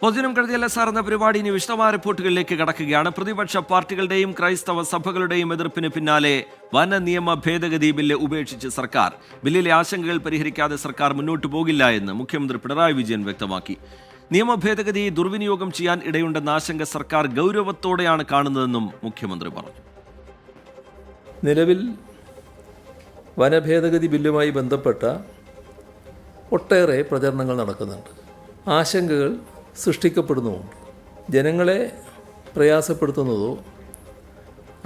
പൊതുജനം കരുതിയല്ല സാർ എന്ന പരിപാടി ഇനി വിശദമായ റിപ്പോർട്ടുകളിലേക്ക് കടക്കുകയാണ്. പ്രതിപക്ഷ പാർട്ടികളുടെയും ക്രൈസ്തവ സഭകളുടെയും എതിർപ്പിന് പിന്നാലെ വന നിയമ ഭേദഗതി ബില്ല് ഉപേക്ഷിച്ച് സർക്കാർ. ബില്ലിലെ ആശങ്കകൾ പരിഹരിക്കാതെ സർക്കാർ മുന്നോട്ടു പോകില്ല എന്ന് മുഖ്യമന്ത്രി പിണറായി വിജയൻ വ്യക്തമാക്കി. നിയമ ഭേദഗതി ദുർവിനിയോഗം ചെയ്യാൻ ഇടയുണ്ടെന്ന ആശങ്ക സർക്കാർ ഗൗരവത്തോടെയാണ് കാണുന്നതെന്നും മുഖ്യമന്ത്രി പറഞ്ഞു. നിലവിൽ വനഭേദഗതി ബില്ലുമായി ബന്ധപ്പെട്ട ഒട്ടേറെ പ്രചരണങ്ങൾ നടക്കുന്നുണ്ട്. ആശങ്കകൾ സൃഷ്ടിക്കപ്പെടുന്നുമുണ്ട്. ജനങ്ങളെ പ്രയാസപ്പെടുത്തുന്നതോ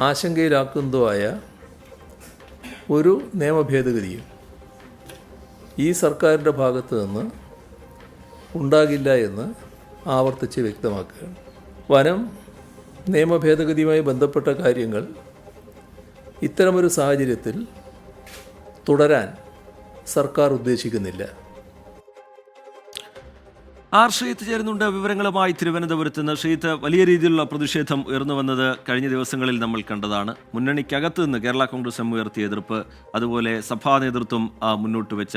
ആശങ്കയിലാക്കുന്നതോ ആയ ഒരു നിയമഭേദഗതിയും ഈ സർക്കാരിൻ്റെ ഭാഗത്ത് നിന്ന് ഉണ്ടാകില്ല എന്ന് ആവർത്തിച്ച് വ്യക്തമാക്കുകയാണ്. വനം നിയമഭേദഗതിയുമായി ബന്ധപ്പെട്ട കാര്യങ്ങൾ ഇത്തരമൊരു സാഹചര്യത്തിൽ തുടരാൻ സർക്കാർ ഉദ്ദേശിക്കുന്നില്ല. ആർ ഷെയ്ത്ത് ചേരുന്നുണ്ട് വിവരങ്ങളുമായി തിരുവനന്തപുരത്ത് നിന്ന്. ഷെയ്ത്ത്, വലിയ രീതിയിലുള്ള പ്രതിഷേധം ഉയർന്നു വന്നത് കഴിഞ്ഞ ദിവസങ്ങളിൽ നമ്മൾ കണ്ടതാണ്. മുന്നണിക്കകത്ത് നിന്ന് കേരള കോൺഗ്രസ് എം ഉയർത്തിയ എതിർപ്പ്, അതുപോലെ സഭാ നേതൃത്വം മുന്നോട്ട് വെച്ച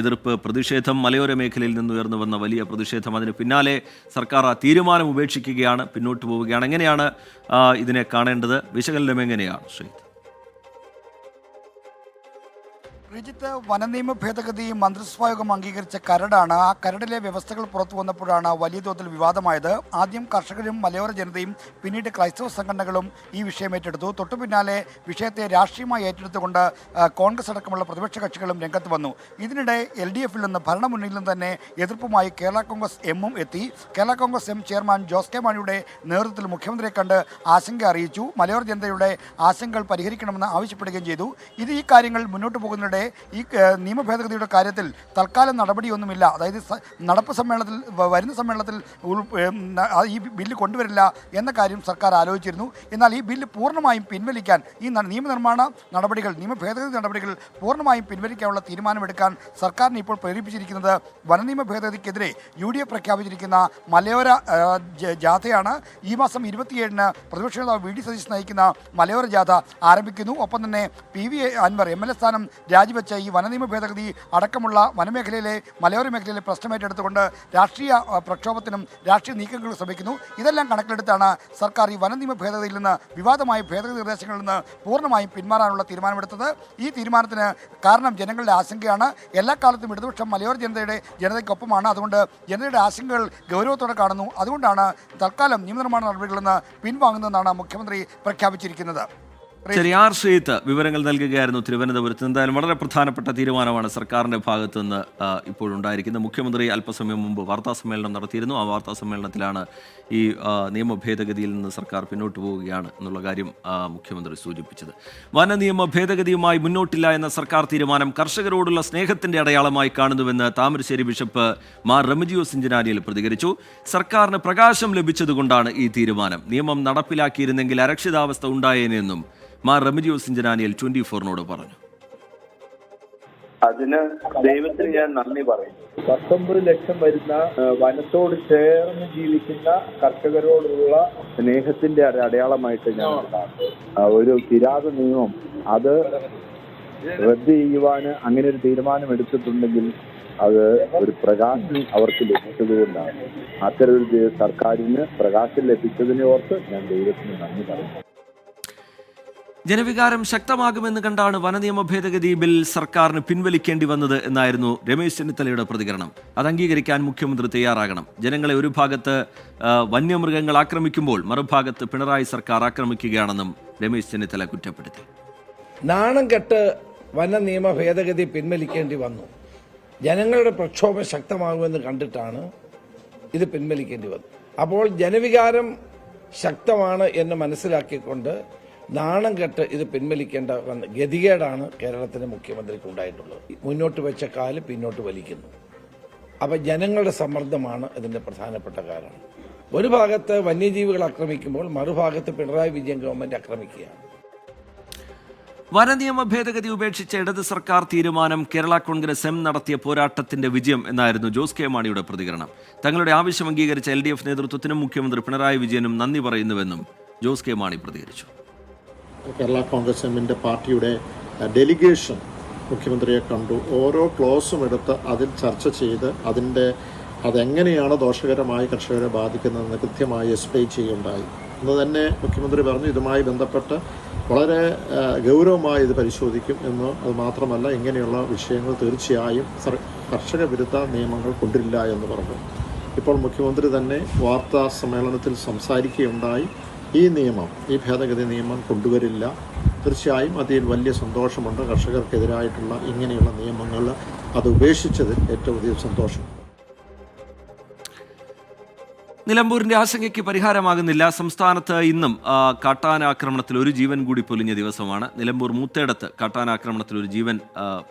എതിർപ്പ്, പ്രതിഷേധം, മലയോര മേഖലയിൽ നിന്ന് ഉയർന്നു വന്ന വലിയ പ്രതിഷേധം. അതിന് പിന്നാലെ സർക്കാർ ആ തീരുമാനം ഉപേക്ഷിക്കുകയാണ്, പിന്നോട്ട് പോവുകയാണ്. എങ്ങനെയാണ് ഇതിനെ കാണേണ്ടത്? വിശകലനം എങ്ങനെയാണ് ഷെയ്ത്ത്? ശ്രീജിത്ത്, വനനിയമ ഭേദഗതി മന്ത്രിസഭായോഗം അംഗീകരിച്ച കരടാണ്. ആ കരടിലെ വ്യവസ്ഥകൾ പുറത്തു വന്നപ്പോഴാണ് വലിയ തോതിൽ വിവാദമായത്. ആദ്യം കർഷകരും മലയോര ജനതയും പിന്നീട് ക്രൈസ്തവ സംഘടനകളും ഈ വിഷയം ഏറ്റെടുത്തു. തൊട്ടു പിന്നാലെ വിഷയത്തെ രാഷ്ട്രീയമായി ഏറ്റെടുത്തുകൊണ്ട് കോൺഗ്രസ് അടക്കമുള്ള പ്രതിപക്ഷ കക്ഷികളും രംഗത്ത് വന്നു. ഇതിനിടെ LDFിൽ നിന്ന് ഭരണമുന്നണിയിൽ നിന്ന് തന്നെ എതിർപ്പുമായി കേരള കോൺഗ്രസ് എമ്മും എത്തി. Kerala Congress M chairman Jose K മാണിയുടെ നേതൃത്വത്തിൽ മുഖ്യമന്ത്രിയെ കണ്ട് ആശങ്ക അറിയിച്ചു. മലയോര ജനതയുടെ ആശങ്കകൾ പരിഹരിക്കണമെന്ന് ആവശ്യപ്പെടുകയും ചെയ്തു. ഈ കാര്യങ്ങൾ മുന്നോട്ട് പോകുന്നതിനിടെ ഈ നിയമ ഭേദഗതിയുടെ കാര്യത്തിൽ തൽക്കാലം നടപടിയൊന്നുമില്ല. അതായത് നടപ്പ് സമ്മേളനത്തിൽ, വരുന്ന സമ്മേളനത്തിൽ ഈ ബില്ല് കൊണ്ടുവരില്ല എന്ന കാര്യം സർക്കാർ ആലോചിച്ചിരുന്നു. എന്നാൽ ഈ ബില്ല് പൂർണ്ണമായും പിൻവലിക്കാൻ, ഈ നിയമനിർമ്മാണ നടപടികൾ, നിയമ ഭേദഗതി നടപടികൾ പൂർണ്ണമായും പിൻവലിക്കാനുള്ള തീരുമാനമെടുക്കാൻ സർക്കാരിനെ ഇപ്പോൾ പ്രേരിപ്പിച്ചിരിക്കുന്നത് വനനിയമ ഭേദഗതിക്കെതിരെ UDF പ്രഖ്യാപിച്ചിരിക്കുന്ന മലയോര ജാഥയാണ്. ഈ മാസം 27-ന് പ്രതിപക്ഷ നേതാവ് VD സതീശൻ നയിക്കുന്ന മലയോര ജാഥ ആരംഭിക്കുന്നു. ഒപ്പം തന്നെ PV അൻവർ MLA സ്ഥാനം രാജിവെച്ച ഈ വനനിയമ ഭേദഗതി അടക്കമുള്ള വനമേഖലയിലെ, മലയോര മേഖലയിലെ പ്രശ്നമേറ്റെടുത്തുകൊണ്ട് രാഷ്ട്രീയ പ്രക്ഷോഭത്തിനും രാഷ്ട്രീയ നീക്കങ്ങളും ശ്രമിക്കുന്നു. ഇതെല്ലാം കണക്കിലെടുത്താണ് സർക്കാർ ഈ വനനിയമ ഭേദഗതിയിൽ നിന്ന്, വിവാദമായ ഭേദഗതി നിർദ്ദേശങ്ങളിൽ നിന്ന് പൂർണ്ണമായും പിന്മാറാനുള്ള തീരുമാനമെടുത്തത്. ഈ തീരുമാനത്തിന് കാരണം ജനങ്ങളുടെ ആശങ്കയാണ്. എല്ലാ കാലത്തും ഇടതുപക്ഷം മലയോര ജനതയ്ക്കൊപ്പമാണ്. അതുകൊണ്ട് ജനതയുടെ ആശങ്കകൾ ഗൗരവത്തോടെ കാണുന്നു. അതുകൊണ്ടാണ് തൽക്കാലം നിയമനിർമ്മാണ നടപടികളിൽ നിന്ന് പിൻവാങ്ങുന്നതെന്നാണ് മുഖ്യമന്ത്രി പ്രഖ്യാപിച്ചിരിക്കുന്നത്. ശരി, ആർ ഷെയ്ത്ത് വിവരങ്ങൾ നൽകുകയായിരുന്നു തിരുവനന്തപുരത്ത്. എന്തായാലും വളരെ പ്രധാനപ്പെട്ട തീരുമാനമാണ് സർക്കാരിൻ്റെ ഭാഗത്തു നിന്ന് ഇപ്പോഴുണ്ടായിരിക്കുന്നത്. മുഖ്യമന്ത്രി അല്പസമയം മുമ്പ് വാർത്താസമ്മേളനം നടത്തിയിരുന്നു. ആ വാർത്താസമ്മേളനത്തിലാണ് ഈ നിയമ ഭേദഗതിയിൽ നിന്ന് സർക്കാർ പിന്നോട്ട് പോവുകയാണ് എന്നുള്ള കാര്യം മുഖ്യമന്ത്രി സൂചിപ്പിച്ചത്. വന നിയമ ഭേദഗതിയുമായി മുന്നോട്ടില്ല എന്ന സർക്കാർ തീരുമാനം കർഷകരോടുള്ള സ്നേഹത്തിൻ്റെ അടയാളമായി കാണുന്നുവെന്ന് താമരശ്ശേരി ബിഷപ്പ് മാർ റെമിജിയോസ് ഇഞ്ചനാനിയിൽ പ്രതികരിച്ചു. സർക്കാരിന് പ്രകാശം ലഭിച്ചതുകൊണ്ടാണ് ഈ തീരുമാനം. നിയമം നടപ്പിലാക്കിയിരുന്നെങ്കിൽ അരക്ഷിതാവസ്ഥ ഉണ്ടായേനെന്നും മാർ റെമിജിയോസ് ഇഞ്ചനാനിയിൽ 24-നോട് പറഞ്ഞു. അതിന് ദൈവത്തിന് ഞാൻ നന്ദി പറയുന്നു. 19 ലക്ഷം വരുന്ന വനത്തോട് ചേർന്ന് ജീവിക്കുന്ന കർഷകരോടുള്ള സ്നേഹത്തിന്റെ അടയാളമായിട്ട് ഞാൻ ഒരു കിരാത നിയമം അത് റദ്ദ് ചെയ്യുവാന് അങ്ങനെ ഒരു തീരുമാനം എടുത്തിട്ടുണ്ടെങ്കിൽ അത് ഒരു പ്രകാശം അവർക്ക് ലഭിച്ചതുകൊണ്ടാണ്. അത്തരമൊരു സർക്കാരിന് പ്രകാശം ലഭിച്ചതിനെ ഓർത്ത് ഞാൻ ദൈവത്തിന് നന്ദി പറയുന്നു. ജനവികാരം ശക്തമാകുമെന്ന് കണ്ടാണ് വനനിയമ ഭേദഗതി ബിൽ സർക്കാരിന് പിൻവലിക്കേണ്ടി വന്നത് എന്നായിരുന്നു രമേശ് ചെന്നിത്തലയുടെ പ്രതികരണം. അത് അംഗീകരിക്കാൻ മുഖ്യമന്ത്രി തയ്യാറാകണം. ജനങ്ങളെ ഒരു ഭാഗത്ത് വന്യമൃഗങ്ങൾ ആക്രമിക്കുമ്പോൾ മറുഭാഗത്ത് പിണറായി സർക്കാർ ആക്രമിക്കുകയാണെന്നും രമേശ് ചെന്നിത്തല കുറ്റപ്പെടുത്തി. നാണം കെട്ട് വനനിയമ ഭേദഗതി പിൻവലിക്കേണ്ടി വന്നു. ജനങ്ങളുടെ പ്രക്ഷോഭം ശക്തമാകുമെന്ന് കണ്ടിട്ടാണ് ഇത് പിൻവലിക്കേണ്ടി വന്നത്. അപ്പോൾ ജനവികാരം ശക്തമാണ് എന്ന് മനസ്സിലാക്കിക്കൊണ്ട് നാണം കെട്ട് ഇത് പിൻവലിക്കേണ്ട ഗതികേടാണ് കേരളത്തിലെ മുഖ്യമന്ത്രിക്ക് ഉണ്ടായിട്ടുള്ളത്. മുന്നോട്ട് വെച്ച കാല് പിന്നോട്ട് വലിക്കുന്നു. അപ്പം ജനങ്ങളുടെ സമ്മർദ്ദമാണ് ഇതിന്റെ പ്രധാനപ്പെട്ട കാരണം. ഒരു ഭാഗത്ത് വന്യജീവികൾ ആക്രമിക്കുമ്പോൾ മറുഭാഗത്ത് പിണറായി വിജയൻ ഗവൺമെന്റ് ആക്രമിക്കുകയാണ്. വനനിയമ ഭേദഗതി ഉപേക്ഷിച്ച ഇടത് സർക്കാർ തീരുമാനം കേരള കോൺഗ്രസ് എം നടത്തിയ പോരാട്ടത്തിന്റെ വിജയം എന്നായിരുന്നു ജോസ് കെ മാണിയുടെ പ്രതികരണം. തങ്ങളുടെ ആവശ്യം അംഗീകരിച്ച LDF നേതൃത്വത്തിനും മുഖ്യമന്ത്രി പിണറായി വിജയനും നന്ദി പറയുന്നുവെന്നും ജോസ് കെ മാണി പ്രതികരിച്ചു. കേരള കോൺഗ്രസ് എമ്മിൻ്റെ പാർട്ടിയുടെ ഡെലിഗേഷൻ മുഖ്യമന്ത്രിയെ കണ്ടു. ഓരോ ക്ലോസും എടുത്ത് അതിൽ ചർച്ച ചെയ്ത് അതിൻ്റെ അതെങ്ങനെയാണ് ദോഷകരമായി കർഷകരെ ബാധിക്കുന്നതെന്ന് കൃത്യമായി എക്സ്പ്ലെയിൻ ചെയ്യുകയുണ്ടായി. ഇന്ന് തന്നെ മുഖ്യമന്ത്രി പറഞ്ഞു ഇതുമായി ബന്ധപ്പെട്ട് വളരെ ഗൗരവമായി ഇത് പരിശോധിക്കും എന്ന്. അത് മാത്രമല്ല, ഇങ്ങനെയുള്ള വിഷയങ്ങൾ തീർച്ചയായും കർഷക വിരുദ്ധ നിയമങ്ങൾ കൊണ്ടുവരില്ല എന്ന് പറഞ്ഞു. ഇപ്പോൾ മുഖ്യമന്ത്രി തന്നെ വാർത്താ സമ്മേളനത്തിൽ സംസാരിക്കുകയുണ്ടായി. ഈ ഭേദഗതി നിയമം കൊണ്ടുവരില്ല. തീർച്ചയായും അതിൽ വലിയ സന്തോഷമുണ്ട്. കർഷകർക്കെതിരായിട്ടുള്ള ഇങ്ങനെയുള്ള നിയമങ്ങൾ അത് ഉപേക്ഷിച്ചതിൽ ഏറ്റവും അധികം സന്തോഷമുണ്ട്. നിലമ്പൂരിന്റെ ആശങ്കയ്ക്ക് പരിഹാരമാകുന്നില്ല. സംസ്ഥാനത്ത് ഇന്നും കാട്ടാനാക്രമണത്തിൽ ഒരു ജീവൻ കൂടി പൊലിഞ്ഞ ദിവസമാണ്. നിലമ്പൂർ മൂത്തേടത്ത് കാട്ടാനാക്രമണത്തിൽ ഒരു ജീവൻ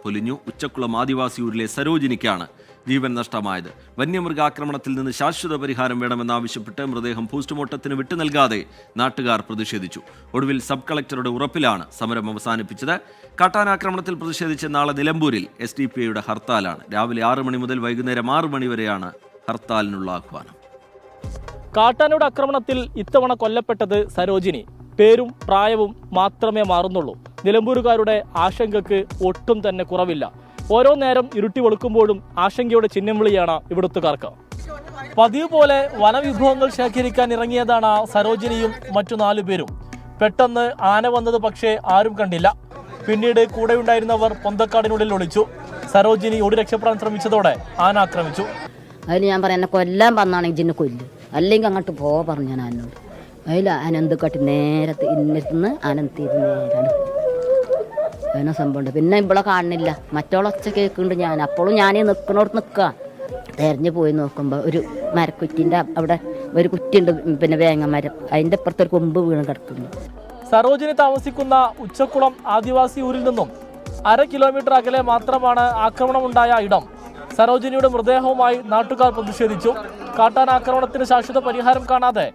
പൊലിഞ്ഞു. ഉച്ചക്കുളം ആദിവാസി ഊരിലെ സരോജിനിക്കാണ് ജീവൻ നഷ്ടമായത്. വന്യമൃഗാക്രമണത്തിൽ നിന്ന് ശാശ്വത പരിഹാരം വേണമെന്നാവശ്യപ്പെട്ട് മൃതദേഹം പോസ്റ്റ്മോർട്ടത്തിന് വിട്ടു നൽകാതെ നാട്ടുകാർ പ്രതിഷേധിച്ചു. ഒടുവിൽ സബ് കളക്ടറുടെ ഉറപ്പിലാണ് സമരം അവസാനിപ്പിച്ചത്. കാട്ടാനാക്രമണത്തിൽ പ്രതിഷേധിച്ച് നാളെ നിലമ്പൂരിൽ SDPIയുടെ ഹർത്താലാണ്. രാവിലെ 6 മണി മുതൽ വൈകുന്നേരം 6 മണി വരെയാണ് ഹർത്താലിനുള്ള ആഹ്വാനം. കാട്ടാനയുടെ ആക്രമണത്തിൽ ഇത്തവണ കൊല്ലപ്പെട്ടത് സരോജിനി. പേരും പ്രായവും മാത്രമേ മാറുന്നുള്ളൂ. നിലമ്പൂരുകാരുടെ ആശങ്കയ്ക്ക് ഒട്ടും തന്നെ കുറവില്ല. ഓരോ നേരം ഇരുട്ടി വെളുക്കുമ്പോഴും ആശങ്കയുടെ ചിഹ്നം വിളിയാണ് ഇവിടുത്തുകാർക്ക്. പതിവ് പോലെ വനവിഭവങ്ങൾ ശേഖരിക്കാൻ ഇറങ്ങിയതാണ് സരോജിനിയും മറ്റു 4 പേരും. പെട്ടെന്ന് ആന വന്നത് പക്ഷേ ആരും കണ്ടില്ല. പിന്നീട് കൂടെയുണ്ടായിരുന്നവർ പൊന്തക്കാടിനുള്ളിൽ ഒളിച്ചു. സരോജിനി ഓടി രക്ഷപ്പെടാൻ ശ്രമിച്ചതോടെ ആന ആക്രമിച്ചു. അതിൽ ഞാൻ പറയാം, എന്നെ കൊല്ലാൻ വന്നാണെങ്കിൽ ജിന്നെ കൊല്ലും, അല്ലെങ്കിൽ അങ്ങോട്ട് പോവാ പറഞ്ഞു ഞാൻ ആനോട്. അതിൽ ആനന്ത് കാട്ടി നേരത്തെ ഇന്നത്തുനിന്ന് ആനന്ദീര് നേരാണ് അങ്ങനെ സംഭവമുണ്ട്. പിന്നെ ഇവിടെ കാണുന്നില്ല, മറ്റോളൊച്ച കേൾക്കുന്നുണ്ട്. ഞാൻ അപ്പോഴും ഞാൻ നിൽക്കണോടത്ത് നിൽക്കുക. തെരഞ്ഞു പോയി നോക്കുമ്പോൾ ഒരു മരക്കുറ്റിൻ്റെ അവിടെ ഒരു കുറ്റിയുണ്ട്, പിന്നെ വേങ്ങമരം, അതിൻ്റെ അപ്പുറത്തൊരു കൊമ്പ് വീണ് കിടക്കുന്നു. സരോജിനി താമസിക്കുന്ന ഉച്ചക്കുളം ആദിവാസി ഊരിൽ നിന്നും 1/2 കിലോമീറ്റർ അകലെ മാത്രമാണ് ആക്രമണമുണ്ടായ ഇടം. സരോജിനിയുടെ മൃതദേഹവുമായി നാട്ടുകാർ പ്രതിഷേധിച്ചു. കാട്ടാനാക്രമണത്തിന് ശാശ്വത പരിഹാരം കാണാതെ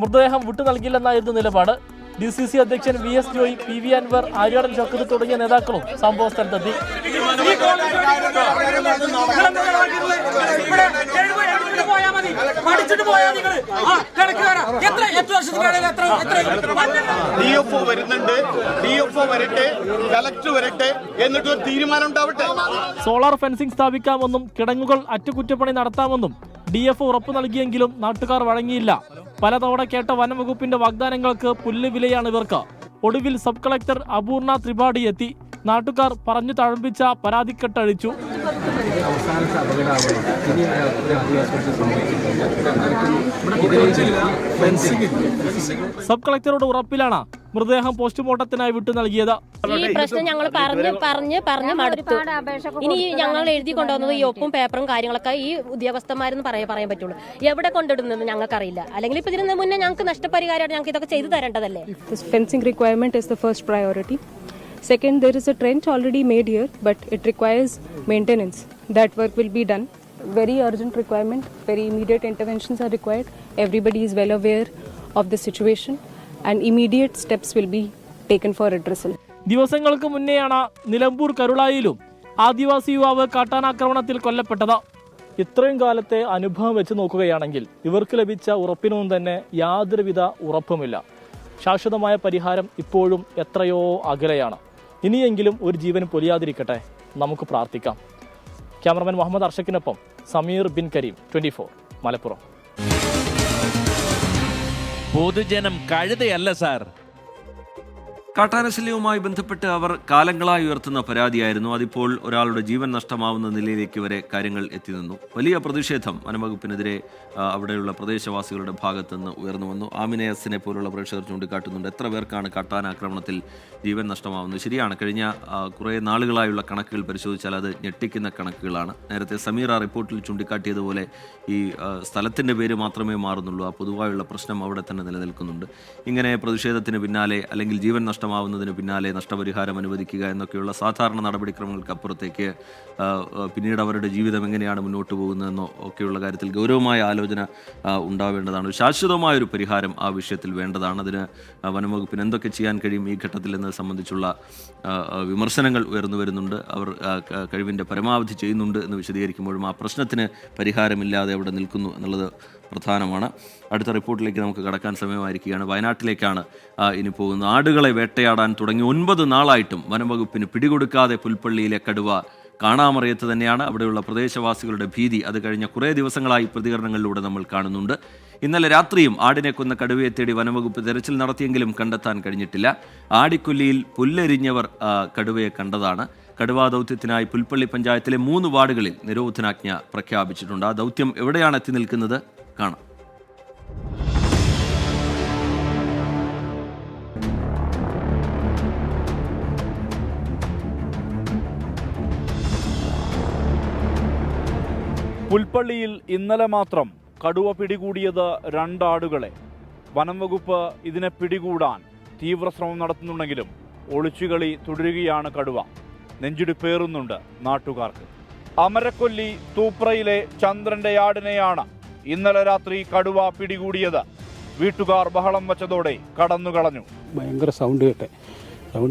മൃതദേഹം വിട്ടു നൽകില്ലെന്നായിരുന്നു നിലപാട്. DCC അധ്യക്ഷൻ VS ജോയി, PV അൻവർ, ആര്യാടൻ ഷൗക്കത്ത് തുടങ്ങിയ നേതാക്കളും സംഭവ സ്ഥലത്തെത്തി. DFO വരുന്നുണ്ട്, DFO വരട്ടെ, കളക്ടർ വരട്ടെ, എന്നിട്ട് ഒരു തീരുമാനം ഉണ്ടാവട്ടെ. സോളാർ ഫെൻസിംഗ് സ്ഥാപിക്കാമെന്നും കിടങ്ങുകൾ അറ്റകുറ്റപ്പണി നടത്താമെന്നും DFO ഉറപ്പു നൽകിയെങ്കിലും നാട്ടുകാർ വഴങ്ങിയില്ല. പലതവണ കേട്ട വനംവകുപ്പിന്റെ വാഗ്ദാനങ്ങൾക്ക് പുല്ലുവിലയാണ് ഇവർക്ക്. ഒടുവിൽ സബ് കളക്ടർ അപൂർണ ത്രിപാഠി എത്തി. നാട്ടുകാർ പറഞ്ഞു തഴമ്പിച്ച പരാതിക്കെട്ടഴിച്ചു. സബ് കളക്ടറുടെ ഉറപ്പിലാണ് മൃതദേഹം പോസ്റ്റ്മോർട്ടത്തിനായി വിട്ടു നൽകിയത്. ഈ പ്രശ്നം ഞങ്ങൾ പറഞ്ഞ് മടുത്തു. ഇനി ഞങ്ങൾ എഴുതി കൊണ്ടുവന്നത് ഈ ഒപ്പും പേപ്പറും കാര്യങ്ങളൊക്കെ ഈ ഉദ്യോഗസ്ഥന്മാരെന്ന് പറയാൻ പറ്റുള്ളൂ. എവിടെ കൊണ്ടിടുന്നെന്ന് ഞങ്ങൾക്കറിയില്ല. അല്ലെങ്കിൽ ഇപ്പൊ ഇതിന് മുന്നേ ഞങ്ങൾക്ക് നഷ്ടപരിഹാരമായിട്ട് ഞങ്ങൾക്ക് ഇതൊക്കെ ചെയ്തു തരേണ്ടതല്ലേ. Fencing requirement is the first priority. Second, there is a trench already made here, but it requires maintenance. That work will be done. Very urgent requirement, very immediate interventions are required. Everybody is well aware of the situation and immediate steps will be taken for addressal. ദിവസങ്ങൾക്ക് മുന്നെയാണ് നിലമ്പൂർ കരുളായിലും ആദിവാസി യുവാവ് കാട്ടാനാക്രമണത്തിൽ കൊല്ലപ്പെട്ടത്. ഇത്രയും കാലത്തെ അനുഭവം വെച്ച് നോക്കുകയാണെങ്കിൽ ഇവർക്ക് ലഭിച്ച ഉറപ്പിനൊന്നും തന്നെ യാതൊരുവിധ ഉറപ്പുമില്ല. ശാശ്വതമായ പരിഹാരം ഇപ്പോഴും എത്രയോ അകലെയാണ്. ഇനിയെങ്കിലും ഒരു ജീവൻ പൊലിയാതിരിക്കട്ടെ, നമുക്ക് പ്രാർത്ഥിക്കാം. ക്യാമറമാൻ മുഹമ്മദ് അർഷക്കിനൊപ്പം സമീർ ബിൻ കരീം, 24 മലപ്പുറം. പൊതുജനം കഴുതയല്ല സാർ. കാട്ടാനശല്യവുമായി ബന്ധപ്പെട്ട് അവർ കാലങ്ങളായി ഉയർത്തുന്ന പരാതിയായിരുന്നു. അതിപ്പോൾ ഒരാളുടെ ജീവൻ നഷ്ടമാവുന്ന നിലയിലേക്ക് വരെ കാര്യങ്ങൾ എത്തി നിന്നു. വലിയ പ്രതിഷേധം വനംവകുപ്പിനെതിരെ അവിടെയുള്ള പ്രദേശവാസികളുടെ ഭാഗത്തു നിന്ന് ഉയർന്നു വന്നു. ആമിനയസിനെ പോലുള്ള പ്രേക്ഷകർ ചൂണ്ടിക്കാട്ടുന്നുണ്ട് എത്ര പേർക്കാണ് കാട്ടാനാക്രമണത്തിൽ ജീവൻ നഷ്ടമാവുന്നത്. ശരിയാണ്, കഴിഞ്ഞ കുറേ നാളുകളായുള്ള കണക്കുകൾ പരിശോധിച്ചാൽ അത് ഞെട്ടിക്കുന്ന കണക്കുകളാണ്. നേരത്തെ സമീറ റിപ്പോർട്ടിൽ ചൂണ്ടിക്കാട്ടിയതുപോലെ ഈ സ്ഥലത്തിൻ്റെ പേര് മാത്രമേ മാറുന്നുള്ളൂ, ആ പൊതുവായുള്ള പ്രശ്നം അവിടെ തന്നെ നിലനിൽക്കുന്നുണ്ട്. ഇങ്ങനെ പ്രതിഷേധത്തിന് പിന്നാലെ അല്ലെങ്കിൽ ജീവൻ നഷ്ടമാവുന്നതിന് പിന്നാലെ നഷ്ടപരിഹാരം അനുവദിക്കുക എന്നൊക്കെയുള്ള സാധാരണ നടപടിക്രമങ്ങൾക്ക് അപ്പുറത്തേക്ക് പിന്നീട് അവരുടെ ജീവിതം എങ്ങനെയാണ് മുന്നോട്ട് പോകുന്നതെന്നോ ഒക്കെയുള്ള കാര്യത്തിൽ ഗൗരവമായ ആലോചന ഉണ്ടാവേണ്ടതാണ്. ശാശ്വതമായൊരു പരിഹാരം ആ വിഷയത്തിൽ വേണ്ടതാണ്. അതിന് വനംവകുപ്പിന് എന്തൊക്കെ ചെയ്യാൻ കഴിയും ഈ ഘട്ടത്തിൽ എന്നത് സംബന്ധിച്ചുള്ള വിമർശനങ്ങൾ ഉയർന്നു വരുന്നുണ്ട്. അവർ കഴിവിൻ്റെ പരമാവധി ചെയ്യുന്നുണ്ട് എന്ന് വിശദീകരിക്കുമ്പോഴും ആ പ്രശ്നത്തിന് പരിഹാരമില്ലാതെ അവിടെ നിൽക്കുന്നു എന്നുള്ളത് പ്രധാനമാണ്. അടുത്ത റിപ്പോർട്ടിലേക്ക് നമുക്ക് കടക്കാൻ സമയമായിരിക്കുകയാണ്. വയനാട്ടിലേക്കാണ് ഇനി പോകുന്നത്. ആടുകളെ വേട്ടയാടാൻ തുടങ്ങി 9 നാളായിട്ടും വനംവകുപ്പിന് പിടികൊടുക്കാതെ പുൽപ്പള്ളിയിലെ കടുവ കാണാമറയത്ത് തന്നെയാണ്. അവിടെയുള്ള പ്രദേശവാസികളുടെ ഭീതി അത് കഴിഞ്ഞ കുറേ ദിവസങ്ങളായി പ്രതികരണങ്ങളിലൂടെ നമ്മൾ കാണുന്നുണ്ട്. ഇന്നലെ രാത്രിയും ആടിനെ കൊന്ന കടുവയെ തേടി വനംവകുപ്പ് തെരച്ചിൽ നടത്തിയെങ്കിലും കണ്ടെത്താൻ കഴിഞ്ഞിട്ടില്ല. ആടിക്കൊല്ലിയിൽ പുല്ലെരിഞ്ഞവർ കടുവയെ കണ്ടതാണ്. കടുവാ ദൗത്യത്തിനായി പുൽപ്പള്ളി പഞ്ചായത്തിലെ 3 വാർഡുകളിൽ നിരോധനാജ്ഞ പ്രഖ്യാപിച്ചിട്ടുണ്ട്. ആ ദൗത്യം എവിടെയാണ് എത്തി നിൽക്കുന്നത് കാണാം. പുൽപ്പള്ളിയിൽ ഇന്നലെ മാത്രം കടുവ പിടികൂടിയത് 2 ആടുകളെ. വനം വകുപ്പ് ഇതിനെ പിടികൂടാൻ തീവ്രശ്രമം നടത്തുന്നുണ്ടെങ്കിലും ഒളിച്ചുകളി തുടരുകയാണ് കടുവ. നെഞ്ചിടിപ്പേറുന്നുണ്ട് നാട്ടുകാർക്ക്. അമരക്കൊല്ലി തൂപ്രയിലെ ചന്ദ്രന്റെ ആടിനെയാണ് ഇന്നലെ രാത്രി കടുവ പിടികൂടിയത്. വീട്ടുകാർ ബഹളം വച്ചതോടെ കടന്നുകളഞ്ഞു. ഭയങ്കര സൗണ്ട്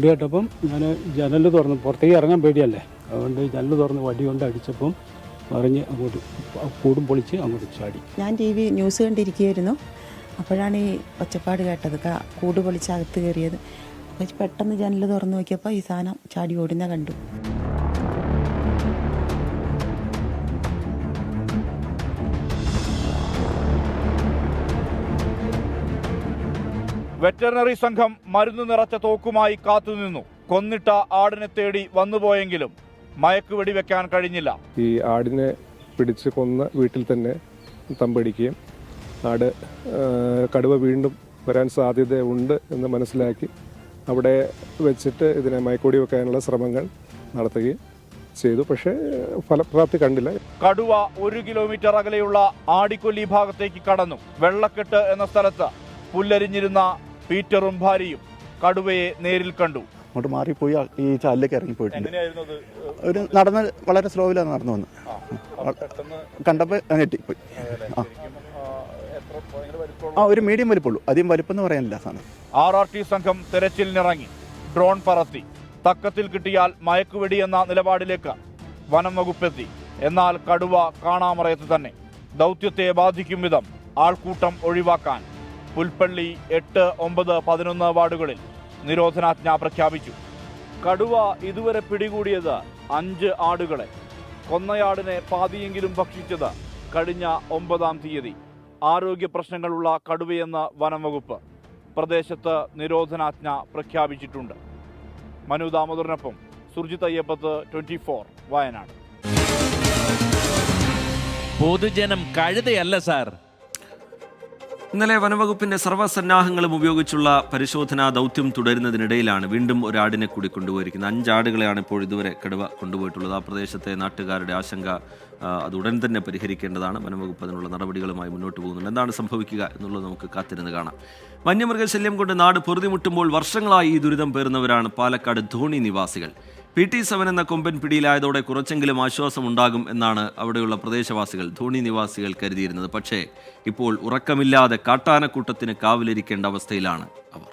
കേട്ടപ്പം ഞാൻ ജനൽ തുറന്ന് പുറത്തേക്ക് ഇറങ്ങാൻ പേടിയല്ലേ, അതുകൊണ്ട് ജനൽ തുറന്ന് വടി കൊണ്ട് അടിച്ചപ്പം മറിഞ്ഞ് അങ്ങോട്ട് കൂടും പൊളിച്ച് അങ്ങോട്ട് ചാടി. ഞാൻ TV ന്യൂസ് കണ്ടിരിക്കുകയായിരുന്നു. അപ്പോഴാണ് ഈ ഒച്ചപ്പാട് കേട്ടത്, കൂട് പൊളിച്ച് അകത്ത് കയറിയത്. അപ്പോൾ പെട്ടെന്ന് ജനൽ തുറന്ന് നോക്കിയപ്പോൾ ഈ സാധനം ചാടി ഓടുന്ന കണ്ടു. വെറ്ററിനറി സംഘം മരുന്ന് നിറച്ച തോക്കുമായി കാത്തുനിന്നു. കൊന്നിട്ട ആടിനെ തേടി വന്നുപോയെങ്കിലും മയക്കുവെടി വെക്കാൻ കഴിഞ്ഞില്ല. ഈ ആടിനെ പിടിച്ച് കൊന്ന വീട്ടിൽ തന്നെ തമ്പടിക്കുകയും കടുവ വീണ്ടും വരാൻ സാധ്യതയുണ്ട് എന്ന് മനസ്സിലാക്കി അവിടെ വെച്ചിട്ട് ഇതിനെ മയക്കുവെടി വെക്കാനുള്ള ശ്രമങ്ങൾ നടത്തുകയും ചെയ്തു. പക്ഷേ ഫലപ്രാപ്തി കണ്ടില്ല. കടുവ 1 കിലോമീറ്റർ അകലെയുള്ള ആടിക്കൊല്ലി ഭാഗത്തേക്ക് കടന്നു. വെള്ളക്കെട്ട് എന്ന സ്ഥലത്ത് പുല്ലരിഞ്ഞിരുന്ന പീറ്ററും ഭാര്യയും കടുവയെ നേരിൽ കണ്ടു. അങ്ങോട്ട് മാറിപ്പോയി ഈ ചാലിലേക്ക് ഇറങ്ങിപ്പോയിട്ടുണ്ട്. ഒരു നടന്ന് വളരെ സ്ലോവിലാണ് നടന്നു വന്നത്. കണ്ടപ്പോൾ ഞെട്ടിപ്പോയി. ഒരു മീഡിയം വലിപ്പമുള്ളൂ, അധികം വലിപ്പം പറയാനില്ല സാധനം. RRT സംഘം തെരച്ചിലിനിറങ്ങി. ഡ്രോൺ പറത്തി. തക്കത്തിൽ കിട്ടിയാൽ മയക്കുവെടി എന്ന നിലപാടിലേക്ക് വനം വകുപ്പെത്തി. എന്നാൽ കടുവ കാണാമറയത്ത് തന്നെ. ദൗത്യത്തെ ബാധിക്കും വിധം ആൾക്കൂട്ടം ഒഴിവാക്കാൻ പുൽപ്പള്ളി 8, 9, 11 വാർഡുകളിൽ നിരോധനാജ്ഞ പ്രഖ്യാപിച്ചു. കടുവ ഇതുവരെ പിടികൂടിയത് 5 ആടുകളെ. കൊന്നയാടിനെ പാതിയെങ്കിലും ഭക്ഷിച്ചത് കഴിഞ്ഞ 9-ാം തീയതി. ആരോഗ്യ പ്രശ്നങ്ങളുള്ള കടുവയെന്ന് വനം വകുപ്പ്. പ്രദേശത്ത് നിരോധനാജ്ഞ പ്രഖ്യാപിച്ചിട്ടുണ്ട്. മനു ദാമോദരനൊപ്പം സുർജിത് അയ്യപ്പത്ത്, 24 വയനാട്. പൊതുജനം കഴുതയല്ല സാർ. ഇന്നലെ വനംവകുപ്പിന്റെ സർവ്വസന്നാഹങ്ങളും ഉപയോഗിച്ചുള്ള പരിശോധനാ ദൗത്യം തുടരുന്നതിനിടയിലാണ് വീണ്ടും ഒരാടിനെ കൂടി കൊണ്ടുപോയിരിക്കുന്നത്. 5 ആടുകളെയാണ് ഇപ്പോൾ ഇതുവരെ കടുവ കൊണ്ടുപോയിട്ടുള്ളത്. ആ പ്രദേശത്തെ നാട്ടുകാരുടെ ആശങ്ക അത് ഉടൻ തന്നെ പരിഹരിക്കേണ്ടതാണ്. വനംവകുപ്പ് അതിനുള്ള നടപടികളുമായി മുന്നോട്ട് പോകുന്നുണ്ട്. എന്താണ് സംഭവിക്കുക എന്നുള്ളത് നമുക്ക് കാത്തിരുന്ന് കാണാം. വന്യമൃഗശല്യം കൊണ്ട് നാട് പൊറുതിമുട്ടുമ്പോൾ വർഷങ്ങളായി ഈ ദുരിതം പേറുന്നവരാണ് പാലക്കാട് ധോണി നിവാസികൾ. PT7 എന്ന കൊമ്പൻ പിടിയിലായതോടെ കുറച്ചെങ്കിലും ആശ്വാസമുണ്ടാകും എന്നാണ് അവിടെയുള്ള പ്രദേശവാസികൾ, ധോണി നിവാസികൾ കരുതിയിരുന്നത്. പക്ഷേ ഇപ്പോൾ ഉറക്കമില്ലാതെ കാട്ടാനക്കൂട്ടത്തിന് കാവലിരിക്കേണ്ട അവസ്ഥയിലാണ് അവർ.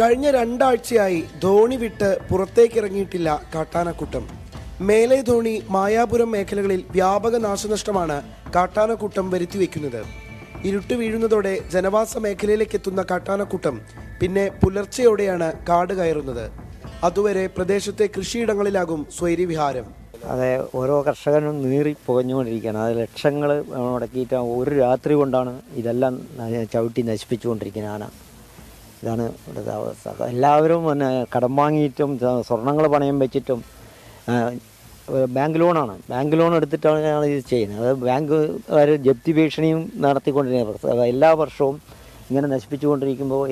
കഴിഞ്ഞ 2 ആഴ്ചയായി ധോണി വിട്ട് പുറത്തേക്കിറങ്ങിയിട്ടില്ല കാട്ടാനക്കൂട്ടം. മേലെ ധോണി, മായാപുരം മേഖലകളിൽ വ്യാപക നാശനഷ്ടമാണ് കാട്ടാനക്കൂട്ടം വരുത്തിവെക്കുന്നത്. ഇരുട്ട് വീഴുന്നതോടെ ജനവാസ മേഖലയിലേക്ക് എത്തുന്ന കാട്ടാനക്കൂട്ടം പിന്നെ പുലർച്ചെയോടെയാണ് കാട് കയറുന്നത്. അതുവരെ പ്രദേശത്തെ കൃഷിയിടങ്ങളിലാകും സ്വൈര്യവിഹാരം. അതെ, ഓരോ കർഷകനും നീറി പുകഞ്ഞുകൊണ്ടിരിക്കുകയാണ്. അത് ലക്ഷങ്ങൾ മുടക്കിയിട്ട് ഒരു രാത്രി കൊണ്ടാണ് ഇതെല്ലാം ചവിട്ടി നശിപ്പിച്ചുകൊണ്ടിരിക്കുന്നത് ആന. ഇതാണ് ഇവിടുത്തെ അവസ്ഥ. എല്ലാവരും പിന്നെ കടം വാങ്ങിയിട്ടും സ്വർണ്ണങ്ങൾ പണയം വെച്ചിട്ടും ബാങ്ക് ലോൺ എടുത്തിട്ടാണ് ഞങ്ങൾ ഇത് ചെയ്യുന്നത്. അത് ബാങ്കുകാർ ജപ്തി ഭീഷണിയും നടത്തിക്കൊണ്ടിരിക്കുന്നത്. എല്ലാ വർഷവും ഇങ്ങനെ നശിപ്പിച്ചുകൊണ്ടിരിക്കുമ്പോൾ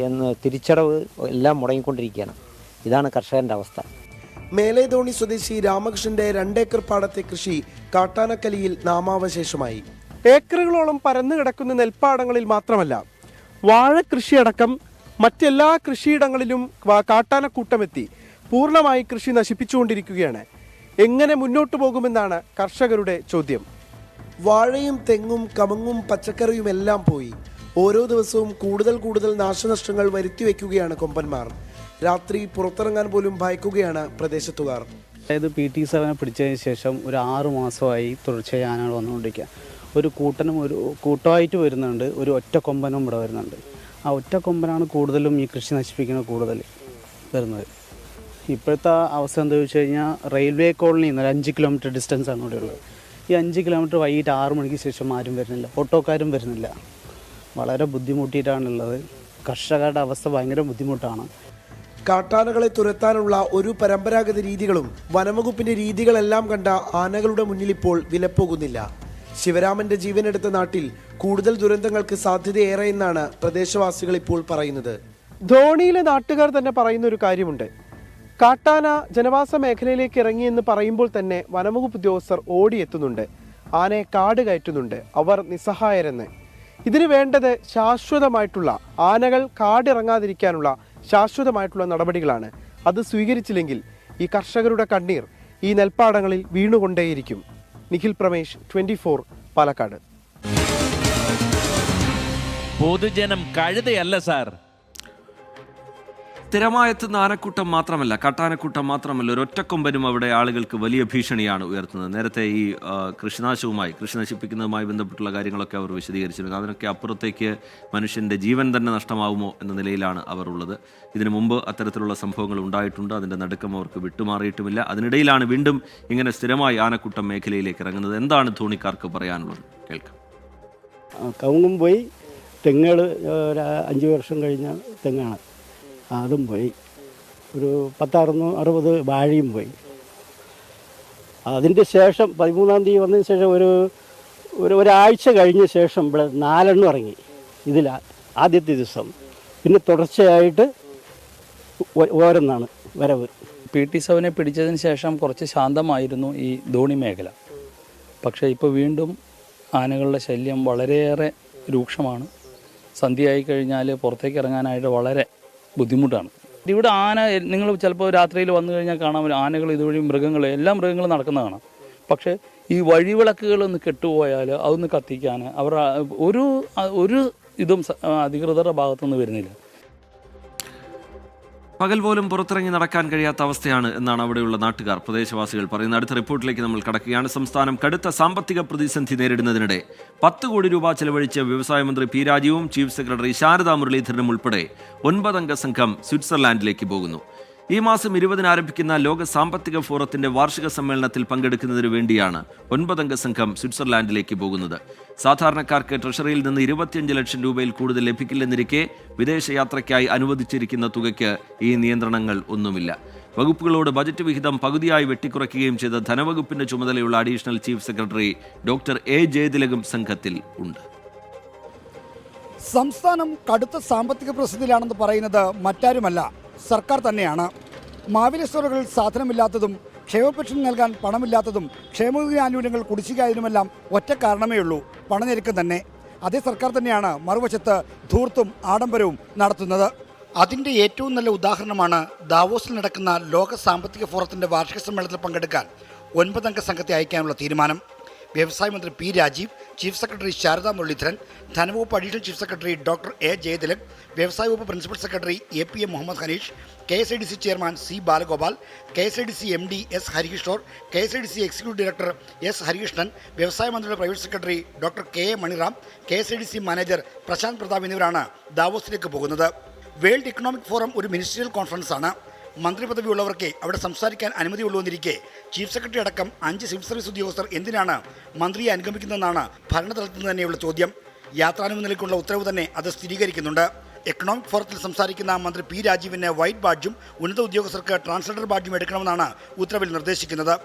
തിരിച്ചടവ് എല്ലാം മുടങ്ങിക്കൊണ്ടിരിക്കുകയാണ്. ഇതാണ് കർഷകൻ്റെ അവസ്ഥ. മേലേധോണി സ്വദേശി രാമകൃഷ്ണന്റെ 2 ഏക്കർ പാടത്തെ കൃഷി കാട്ടാനക്കലിയിൽ നാമാവശേഷമായി. ഏക്കറുകളോളം പരന്നു കിടക്കുന്ന നെൽപ്പാടങ്ങളിൽ മാത്രമല്ല, വാഴ കൃഷിയടക്കം മറ്റെല്ലാ കൃഷിയിടങ്ങളിലും കാട്ടാനക്കൂട്ടമെത്തി പൂർണ്ണമായി കൃഷി നശിപ്പിച്ചുകൊണ്ടിരിക്കുകയാണ്. എങ്ങനെ മുന്നോട്ടു പോകുമെന്നാണ് കർഷകരുടെ ചോദ്യം. വാഴയും തെങ്ങും കമുങ്ങും പച്ചക്കറിയും എല്ലാം പോയി. ഓരോ ദിവസവും കൂടുതൽ നാശനഷ്ടങ്ങൾ വരുത്തിവെക്കുകയാണ് കൊമ്പന്മാർ. രാത്രി പുറത്തിറങ്ങാൻ പോലും ഭയക്കുകയാണ് പ്രദേശത്തുകാർ. അതായത് PT-7 പിടിച്ചതിന് ശേഷം ഒരു 6 മാസമായി തുടർച്ചയായി ആനകൾ വന്നുകൊണ്ടിരിക്കുക. ഒരു കൂട്ടമായിട്ട് വരുന്നുണ്ട്, ഒരു ഒറ്റക്കൊമ്പനും ഇവിടെ വരുന്നുണ്ട്. ആ ഒറ്റക്കൊമ്പനാണ് കൂടുതലും ഈ കൃഷി നശിപ്പിക്കുന്നത് കൂടുതൽ വരുന്നത്. ഇപ്പോഴത്തെ അവസ്ഥ എന്താ വെച്ച് കഴിഞ്ഞാൽ റെയിൽവേ കോളനിയിൽ നിന്ന് 5 കിലോമീറ്റർ ഡിസ്റ്റൻസാണ് ഇവിടെ ഉള്ളത്. ഈ 5 കിലോമീറ്റർ വൈകിട്ട് 6 മണിക്ക് ശേഷം ആരും വരുന്നില്ല, ഓട്ടോക്കാരും വരുന്നില്ല. വളരെ ബുദ്ധിമുട്ടിയിട്ടാണുള്ളത്. കർഷകരുടെ അവസ്ഥ ഭയങ്കര ബുദ്ധിമുട്ടാണ്. കാട്ടാനകളെ തുരത്താനുള്ള ഒരു പരമ്പരാഗത രീതികളും വനംവകുപ്പിന്റെ രീതികളെല്ലാം കണ്ട ആനകളുടെ മുന്നിൽ ഇപ്പോൾ വിലപ്പോകുന്നില്ല. ശിവരാമന്റെ ജീവനെടുത്ത നാട്ടിൽ കൂടുതൽ ദുരന്തങ്ങൾക്ക് സാധ്യതയേറെയെന്നാണ് പ്രദേശവാസികൾ ഇപ്പോൾ പറയുന്നത്. ധോണിയിലെ നാട്ടുകാർ തന്നെ പറയുന്ന ഒരു കാര്യമുണ്ട്. കാട്ടാന ജനവാസ മേഖലയിലേക്ക് ഇറങ്ങിയെന്ന് പറയുമ്പോൾ തന്നെ വനംവകുപ്പ് ഉദ്യോഗസ്ഥർ ഓടിയെത്തുന്നുണ്ട്, ആനയെ കാട് കയറ്റുന്നുണ്ട്, അവർ നിസ്സഹായരെന്ന്. ഇതിന് വേണ്ടത് ശാശ്വതമായിട്ടുള്ള, ആനകൾ കാടിറങ്ങാതിരിക്കാനുള്ള ശാശ്വതമായിട്ടുള്ള നടപടികളാണ്. അത് സ്വീകരിച്ചില്ലെങ്കിൽ ഈ കർഷകരുടെ കണ്ണീർ ഈ നെൽപ്പാടങ്ങളിൽ വീണുകൊണ്ടേയിരിക്കും. നിഖിൽ പ്രമേഷ്, 24, പാലക്കാട്. പൊതുജനം കഴുതയല്ല സാർ. സ്ഥിരമായെത്തുന്ന ആനക്കൂട്ടം മാത്രമല്ല, കാട്ടാനക്കൂട്ടം മാത്രമല്ല, ഒരൊറ്റക്കൊമ്പനും അവിടെ ആളുകൾക്ക് വലിയ ഭീഷണിയാണ് ഉയർത്തുന്നത്. നേരത്തെ ഈ കൃഷി നശിപ്പിക്കുന്നതുമായി ബന്ധപ്പെട്ടുള്ള കാര്യങ്ങളൊക്കെ അവർ വിശദീകരിച്ചിരുന്നു. അതിനൊക്കെ അപ്പുറത്തേക്ക് മനുഷ്യൻ്റെ ജീവൻ തന്നെ നഷ്ടമാവുമോ എന്ന നിലയിലാണ് അവർ ഉള്ളത്. ഇതിനു മുമ്പ് അത്തരത്തിലുള്ള സംഭവങ്ങൾ ഉണ്ടായിട്ടുണ്ട്, അതിൻ്റെ നടുക്കം അവർക്ക് വിട്ടുമാറിയിട്ടുമില്ല. അതിനിടയിലാണ് വീണ്ടും ഇങ്ങനെ സ്ഥിരമായി ആനക്കൂട്ടം മേഖലയിലേക്ക് ഇറങ്ങുന്നത്. എന്താണ് ധോണിക്കാർക്ക് പറയാനുള്ളത്? കേൾക്കാം. കവുങ്ങും പോയി, തെങ്ങുകൾ 5 വർഷം കഴിഞ്ഞ തെങ്ങാണ്, അതും പോയി. ഒരു 10-60 വാഴയും പോയി. അതിൻ്റെ ശേഷം 13-ാം തീയതി വന്നതിന് ശേഷം ഒരാഴ്ച കഴിഞ്ഞ ശേഷം ഇവിടെ 4 ഇറങ്ങി. ഇതിൽ ആദ്യത്തെ ദിവസം പിന്നെ തുടർച്ചയായിട്ട് ഓരോന്നാണ് വരവ്. PT-7 പിടിച്ചതിന് ശേഷം കുറച്ച് ശാന്തമായിരുന്നു ഈ ധോണി മേഖല. പക്ഷേ ഇപ്പോൾ വീണ്ടും ആനകളുടെ ശല്യം വളരെയേറെ രൂക്ഷമാണ്. സന്ധ്യയായി കഴിഞ്ഞാൽ പുറത്തേക്ക് ഇറങ്ങാനായിട്ട് വളരെ ബുദ്ധിമുട്ടാണ്. ഇവിടെ ആന, നിങ്ങൾ ചിലപ്പോൾ രാത്രിയിൽ വന്നു കഴിഞ്ഞാൽ കാണാൻ ആനകൾ ഇതുവഴി എല്ലാ മൃഗങ്ങളും നടക്കുന്ന കാണാം. പക്ഷേ ഈ വഴിവിളക്കുകളൊന്ന് കെട്ടുപോയാൽ അതൊന്ന് കത്തിക്കാൻ ഒരു ഇതും അധികൃതരുടെ ഭാഗത്തുനിന്ന് വരുന്നില്ല. പകൽ പോലും പുറത്തിറങ്ങി നടക്കാൻ കഴിയാത്ത അവസ്ഥയാണ് എന്നാണ് അവിടെയുള്ള നാട്ടുകാർ, പ്രദേശവാസികൾ പറയുന്നത്. അടുത്ത റിപ്പോർട്ടിലേക്ക് നമ്മൾ കടക്കുകയാണ്. സംസ്ഥാനം കടുത്ത സാമ്പത്തിക പ്രതിസന്ധി നേരിടുന്നതിനിടെ 10 കോടി രൂപ ചെലവഴിച്ച് വ്യവസായ മന്ത്രി P. രാജീവും ചീഫ് സെക്രട്ടറി ശാരദാ മുരളീധരനും ഉൾപ്പെടെ 9 അംഗ സംഘം സ്വിറ്റ്സർലാൻഡിലേക്ക് പോകുന്നു. ഈ മാസം 20-ന് ആരംഭിക്കുന്ന ലോക സാമ്പത്തിക ഫോറത്തിന്റെ വാർഷിക സമ്മേളനത്തിൽ പങ്കെടുക്കുന്നതിന് വേണ്ടിയാണ് 9 അംഗ സംഘം സ്വിറ്റ്സർലാൻഡിലേക്ക് പോകുന്നത്. സാധാരണക്കാർക്ക് ട്രഷറിയിൽ നിന്ന് 25 ലക്ഷം രൂപയിൽ കൂടുതൽ ലഭിക്കില്ലെന്നിരിക്കെ വിദേശയാത്രയ്ക്കായി അനുവദിച്ചിരിക്കുന്ന തുകയ്ക്ക് ഈ നിയന്ത്രണങ്ങൾ ഒന്നുമില്ല. വകുപ്പുകളോട് ബജറ്റ് വിഹിതം പകുതിയായി വെട്ടിക്കുറയ്ക്കുകയും ചെയ്ത ധനവകുപ്പിന്റെ ചുമതലയുള്ള additional chief secretary doctor A. ജയതിലകും സംഘത്തിൽ ഉണ്ട്. സംസ്ഥാനം കടുത്ത സാമ്പത്തിക പ്രതിസന്ധിയിലാണെന്ന് പറയുന്നത് മറ്റാരുമല്ല, സർക്കാർ തന്നെയാണ്. മാവേലി സ്റ്റോറുകളിൽ സാധനമില്ലാത്തതും ക്ഷേമ പെൻഷൻ നൽകാൻ പണമില്ലാത്തതും ക്ഷേമനിധി ആനുകൂല്യങ്ങൾ കുടിശ്ശികയായതിനുമെല്ലാം ഒറ്റ കാരണമേ ഉള്ളൂ, പണഞ്ഞെരുക്കം തന്നെ. അതേ സർക്കാർ തന്നെയാണ് മറുവശത്ത് ധൂർത്തും ആഡംബരവും നടത്തുന്നത്. അതിൻ്റെ ഏറ്റവും നല്ല ഉദാഹരണമാണ് ദാവോസിൽ നടക്കുന്ന ലോക സാമ്പത്തിക ഫോറത്തിൻ്റെ വാർഷിക സമ്മേളനത്തിൽ പങ്കെടുക്കാൻ 9 അംഗ സംഘത്തെ അയക്കാനുള്ള തീരുമാനം. വ്യവസായ മന്ത്രി P. Rajeev, chief secretary Sharada Muraleedharan, ധനവകുപ്പ് additional chief secretary doctor A. Jayathilak, വ്യവസായ വകുപ്പ് principal secretary APM Muhammad Hanish, KSIDC chairman C. Balagopal, KSIDC MD S. Harikishore, KSIDC executive director S. Harikrishnan, വ്യവസായ മന്ത്രിയുടെ private secretary doctor K. A. Maniram, KSIDC manager Prashanth Prathap എന്നിവരാണ് ദാവോസിലേക്ക് പോകുന്നത്. വേൾഡ് ഇക്കണോമിക് ഫോറം ഒരു ministerial കോൺഫറൻസാണ്. മന്ത്രി പദവി ഉള്ളവർക്ക് അവിടെ സംസാരിക്കാൻ അനുമതിയുള്ളൂ എന്നിരിക്കെ ചീഫ് സെക്രട്ടറി അടക്കം 5 സിവിൽ സർവീസ് ഉദ്യോഗസ്ഥർ എന്തിനാണ് മന്ത്രിയെ അനുഗമിക്കുന്നതെന്നാണ് ഭരണതലത്തിൽ നിന്ന് തന്നെയുള്ള ചോദ്യം. യാത്രാനുമതിക്കുള്ള ഉത്തരവ് തന്നെ അത് സ്ഥിരീകരിക്കുന്നുണ്ട്. എക്കണോമിക് ഫോറത്തിൽ സംസാരിക്കുന്ന മന്ത്രി P. രാജീവിന് വൈറ്റ് ബാഡ്ജും ഉന്നത ഉദ്യോഗസ്ഥർക്ക് ട്രാൻസ്ജെൻഡർ ബാഡ്ജും എടുക്കണമെന്നാണ് ഉത്തരവിൽ നിർദ്ദേശിക്കുന്നത്.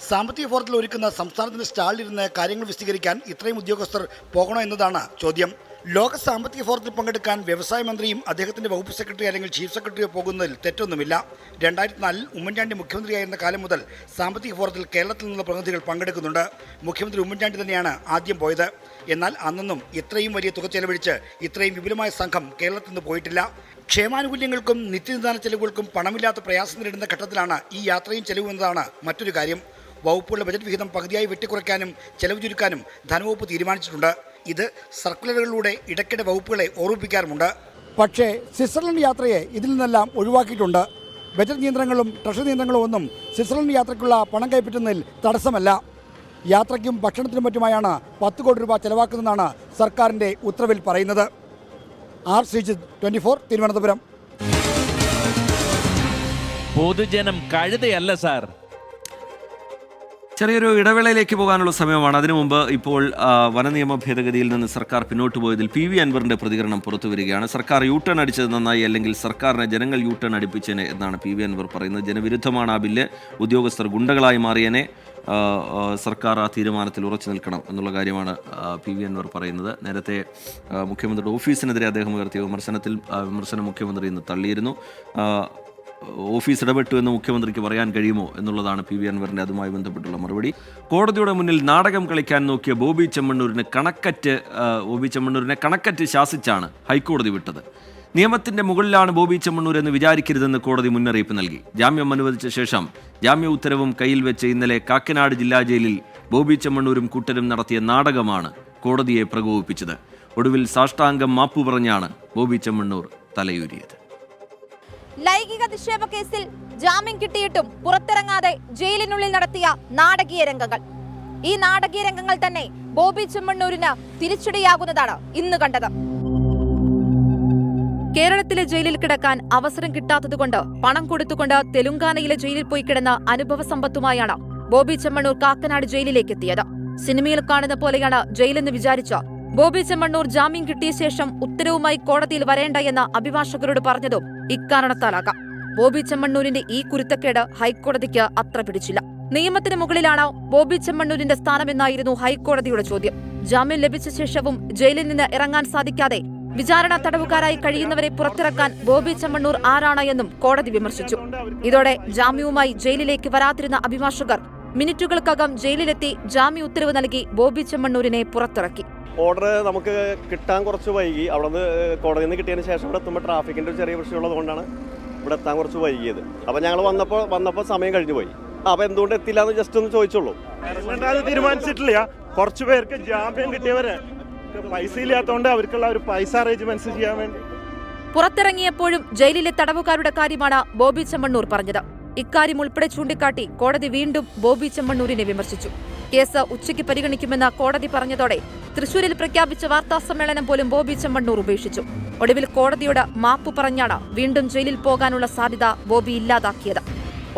സാമ്പത്തിക ഫോറത്തിൽ ഒരുക്കുന്ന സംസ്ഥാനത്തിന്റെ സ്റ്റാളിലിരുന്ന് കാര്യങ്ങൾ വിശദീകരിക്കാൻ ഇത്രയും ഉദ്യോഗസ്ഥർ പോകണോ എന്നതാണ് ചോദ്യം. ലോക സാമ്പത്തിക ഫോറത്തിൽ പങ്കെടുക്കാൻ വ്യവസായ മന്ത്രിയും അദ്ദേഹത്തിന്റെ വകുപ്പ് സെക്രട്ടറി അല്ലെങ്കിൽ ചീഫ് സെക്രട്ടറിയോ പോകുന്നതിൽ തെറ്റൊന്നുമില്ല. 2004 ഉമ്മൻചാണ്ടി മുഖ്യമന്ത്രിയായിരുന്ന കാലം മുതൽ സാമ്പത്തിക ഫോറത്തിൽ കേരളത്തിൽ നിന്നുള്ള പ്രതിനിധികൾ പങ്കെടുക്കുന്നുണ്ട്. മുഖ്യമന്ത്രി ഉമ്മൻചാണ്ടി തന്നെയാണ് ആദ്യം പോയത്. എന്നാൽ അന്നൊന്നും ഇത്രയും വലിയ തുക ചെലവഴിച്ച് ഇത്രയും വിപുലമായ സംഘം കേരളത്തിൽ നിന്ന് പോയിട്ടില്ല. ക്ഷേമാനുകൂല്യങ്ങൾക്കും നിത്യനിദാന ചെലവുകൾക്കും പണമില്ലാത്ത പ്രയാസം നേരിടുന്ന ഘട്ടത്തിലാണ് ഈ യാത്രയും ചെലവും എന്നതാണ് മറ്റൊരു കാര്യം. വകുപ്പുകളുടെ ബജറ്റ് വിഹിതം പകുതിയായി വെട്ടിക്കുറയ്ക്കാനും ചെലവ് ചുരുക്കാനും ധനവകുപ്പ് തീരുമാനിച്ചിട്ടുണ്ട്. ഇത് സർക്കുലറുകളിലൂടെ ഇടയ്ക്കിടെ വകുപ്പുകളെ ഓർമ്മിപ്പിക്കാറുമുണ്ട്. പക്ഷേ സ്വിറ്റ്സർലൻഡ് യാത്രയെ ഇതിൽ നിന്നെല്ലാം ഒഴിവാക്കിയിട്ടുണ്ട്. ബജറ്റ് നിയന്ത്രണങ്ങളും ട്രഷറി നിയന്ത്രണങ്ങളും ഒന്നും സ്വിറ്റ്സർലൻഡ് യാത്രയ്ക്കുള്ള പണം കൈപ്പറ്റുന്നതിൽ തടസ്സമല്ല. യാത്രയ്ക്കും ഭക്ഷണത്തിനും മറ്റുമായാണ് 10 കോടി രൂപ ചെലവാക്കുന്നതെന്നാണ് സർക്കാരിൻ്റെ ഉത്തരവിൽ പറയുന്നത്. ആർ ശ്രീജിത്ത്, 24, തിരുവനന്തപുരം. പൊതുജനം കഴുതയല്ല സാർ. ചെറിയൊരു ഇടവേളയിലേക്ക് പോകാനുള്ള സമയമാണ്. അതിനു മുമ്പ് ഇപ്പോൾ വനനിയമ ഭേദഗതിയിൽ നിന്ന് സർക്കാർ പിന്നോട്ട് പോയതിൽ PV അൻവറിന്റെ പ്രതികരണം പുറത്തു വരികയാണ്. സർക്കാർ യൂട്ടേൺ അടിച്ചത് നന്നായി, അല്ലെങ്കിൽ സർക്കാരിനെ ജനങ്ങൾ യൂട്ടേൺ അടിപ്പിച്ചേനെ എന്നാണ് PV അൻവർ പറയുന്നത്. ജനവിരുദ്ധമാണ് ആ ബില്ല്, ഉദ്യോഗസ്ഥർ ഗുണ്ടകളായി മാറിയനെ, സർക്കാർ ആ തീരുമാനത്തിൽ ഉറച്ചു നിൽക്കണം എന്നുള്ള കാര്യമാണ് PV അൻവർ പറയുന്നത്. നേരത്തെ മുഖ്യമന്ത്രിയുടെ ഓഫീസിനെതിരെ അദ്ദേഹം ഉയർത്തിയ വിമർശനം മുഖ്യമന്ത്രി ഇന്ന് തള്ളിയിരുന്നു. ഓഫീസ് ഇടപെട്ടു എന്ന് മുഖ്യമന്ത്രിക്ക് പറയാൻ കഴിയുമോ എന്നുള്ളതാണ് PV അൻവറിൻ്റെ അതുമായി ബന്ധപ്പെട്ടുള്ള മറുപടി. കോടതിയുടെ മുന്നിൽ നാടകം കളിക്കാൻ നോക്കിയ ബോബി ചെമ്മണ്ണൂരിനെ കണക്കറ്റ് ശാസിച്ചാണ് ഹൈക്കോടതി വിട്ടത്. നിയമത്തിന്റെ മുകളിലാണ് ബോബി ചെമ്മണ്ണൂർ എന്ന് വിചാരിക്കരുതെന്ന് കോടതി മുന്നറിയിപ്പ് നൽകി. ജാമ്യം അനുവദിച്ച ശേഷം ജാമ്യ ഉത്തരവും കയ്യിൽ വെച്ച് ഇന്നലെ കാക്കനാട് ജില്ലാ ജയിലിൽ ബോബി ചെമ്മണ്ണൂരും കൂട്ടരും നടത്തിയ നാടകമാണ് കോടതിയെ പ്രകോപിപ്പിച്ചത്. ഒടുവിൽ സാഷ്ടാംഗം മാപ്പു പറഞ്ഞാണ് ബോബി ചെമ്മണ്ണൂർ തലയൂരിയത്. ലൈംഗിക നിക്ഷേപ കേസിൽ ജാമ്യം കിട്ടിയിട്ടും പുറത്തിറങ്ങാതെ ജയിലിനുള്ളിൽ നടത്തിയ നാടകീയ രംഗങ്ങൾ. ഈ നാടകീയ രംഗങ്ങൾ തന്നെ ബോബി ചെമ്മണ്ണൂരിന് തിരിച്ചടിയാകുന്നതാണ് ഇന്ന് കണ്ടത്. കേരളത്തിലെ ജയിലിൽ കിടക്കാൻ അവസരം കിട്ടാത്തതുകൊണ്ട് പണം കൊടുത്തുകൊണ്ട് തെലുങ്കാനയിലെ ജയിലിൽ പോയി കിടന്ന അനുഭവ സമ്പത്തുമായാണ് ബോബി ചെമ്മണ്ണൂർ കാക്കനാട് ജയിലിലേക്ക് എത്തിയത്. സിനിമയിൽ കാണുന്ന പോലെയാണ് ജയിലെന്ന് വിചാരിച്ച ബോബി ചെമ്മണ്ണൂർ ജാമ്യം കിട്ടിയ ശേഷം ഉത്തരവുമായി കോടതിയിൽ വരേണ്ട എന്ന് അഭിഭാഷകരോട് പറഞ്ഞതും ഇക്കാരണത്താലാകാം. ബോബി ചെമ്മണ്ണൂരിന്റെ ഈ കുരുത്തക്കേട് ഹൈക്കോടതിക്ക് അത്ര പിടിച്ചില്ല. നിയമത്തിന് മുകളിലാണ് ബോബി ചെമ്മണ്ണൂരിന്റെ സ്ഥാനമെന്നായിരുന്നു ഹൈക്കോടതിയുടെ ചോദ്യം. ജാമ്യം ലഭിച്ച ശേഷവും ജയിലിൽ നിന്ന് ഇറങ്ങാൻ സാധിക്കാതെ വിചാരണ തടവുകാരായി കഴിയുന്നവരെ പുറത്തിറക്കാൻ ബോബി ചെമ്മണ്ണൂർ ആരാണ് എന്നും കോടതി വിമർശിച്ചു. ഇതോടെ ജാമ്യവുമായി ജയിലിലേക്ക് വരാതിരുന്ന അഭിഭാഷകർ മിനിറ്റുകൾക്കകം ജയിലിലെത്തി ജാമ്യ ഉത്തരവ് നൽകി ബോബി ചെമ്മണ്ണൂരിനെ പുറത്തിറക്കി. ഓർഡർ നമുക്ക് കിട്ടാൻ കുറച്ച് വൈകി. അവിടെ നിന്ന് കോടതിയിൽ നിന്ന് കിട്ടിയതിന് ശേഷം ഇവിടെ എത്തുമ്പോൾ ട്രാഫിക്കിൻ്റെ ഒരു ചെറിയ പ്രശ്നമുള്ളതുകൊണ്ടാണ് ഇവിടെ എത്താൻ കുറച്ച് വൈകിയത്. അപ്പോൾ ഞങ്ങൾ വന്നപ്പോൾ സമയം കഴിഞ്ഞു പോയി. അപ്പോൾ എന്തുകൊണ്ട് എത്തില്ല എന്ന് ജസ്റ്റ് ഒന്ന് ചോദിച്ചുള്ളൂ. അത് തീരുമാനിച്ചിട്ടില്ല. കുറച്ച് പേർക്ക് ജാമ്യം കിട്ടിയവരെ പൈസ ഇല്ലാത്തതുകൊണ്ട് അവർക്കുള്ള ഒരു പൈസ അറേഞ്ച്മെന്റ്സ് ചെയ്യാൻ വേണ്ടി പുറത്തിറങ്ങിയപ്പോഴും ജയിലിലെ തടവുകാരുടെ കാര്യമാണ് ബോബി ചെമ്മണ്ണൂർ പറഞ്ഞത്. ഇക്കാര്യം ഉൾപ്പെടെ ചൂണ്ടിക്കാട്ടി കോടതി വീണ്ടും ബോബി ചെമ്മണ്ണൂരിനെ വിമർശിച്ചു. കേസ് ഉച്ചയ്ക്ക് പരിഗണിക്കുമെന്ന് കോടതി പറഞ്ഞതോടെ തൃശൂരിൽ പ്രഖ്യാപിച്ച വാർത്താസമ്മേളനം പോലും ബോബി ചെമ്മണ്ണൂർ ഉപേക്ഷിച്ചു. ഒടുവിൽ കോടതിയോട് മാപ്പു പറഞ്ഞാണ് വീണ്ടും ജയിലിൽ പോകാനുള്ള സാധ്യത ബോബി ഇല്ലാതാക്കിയത്.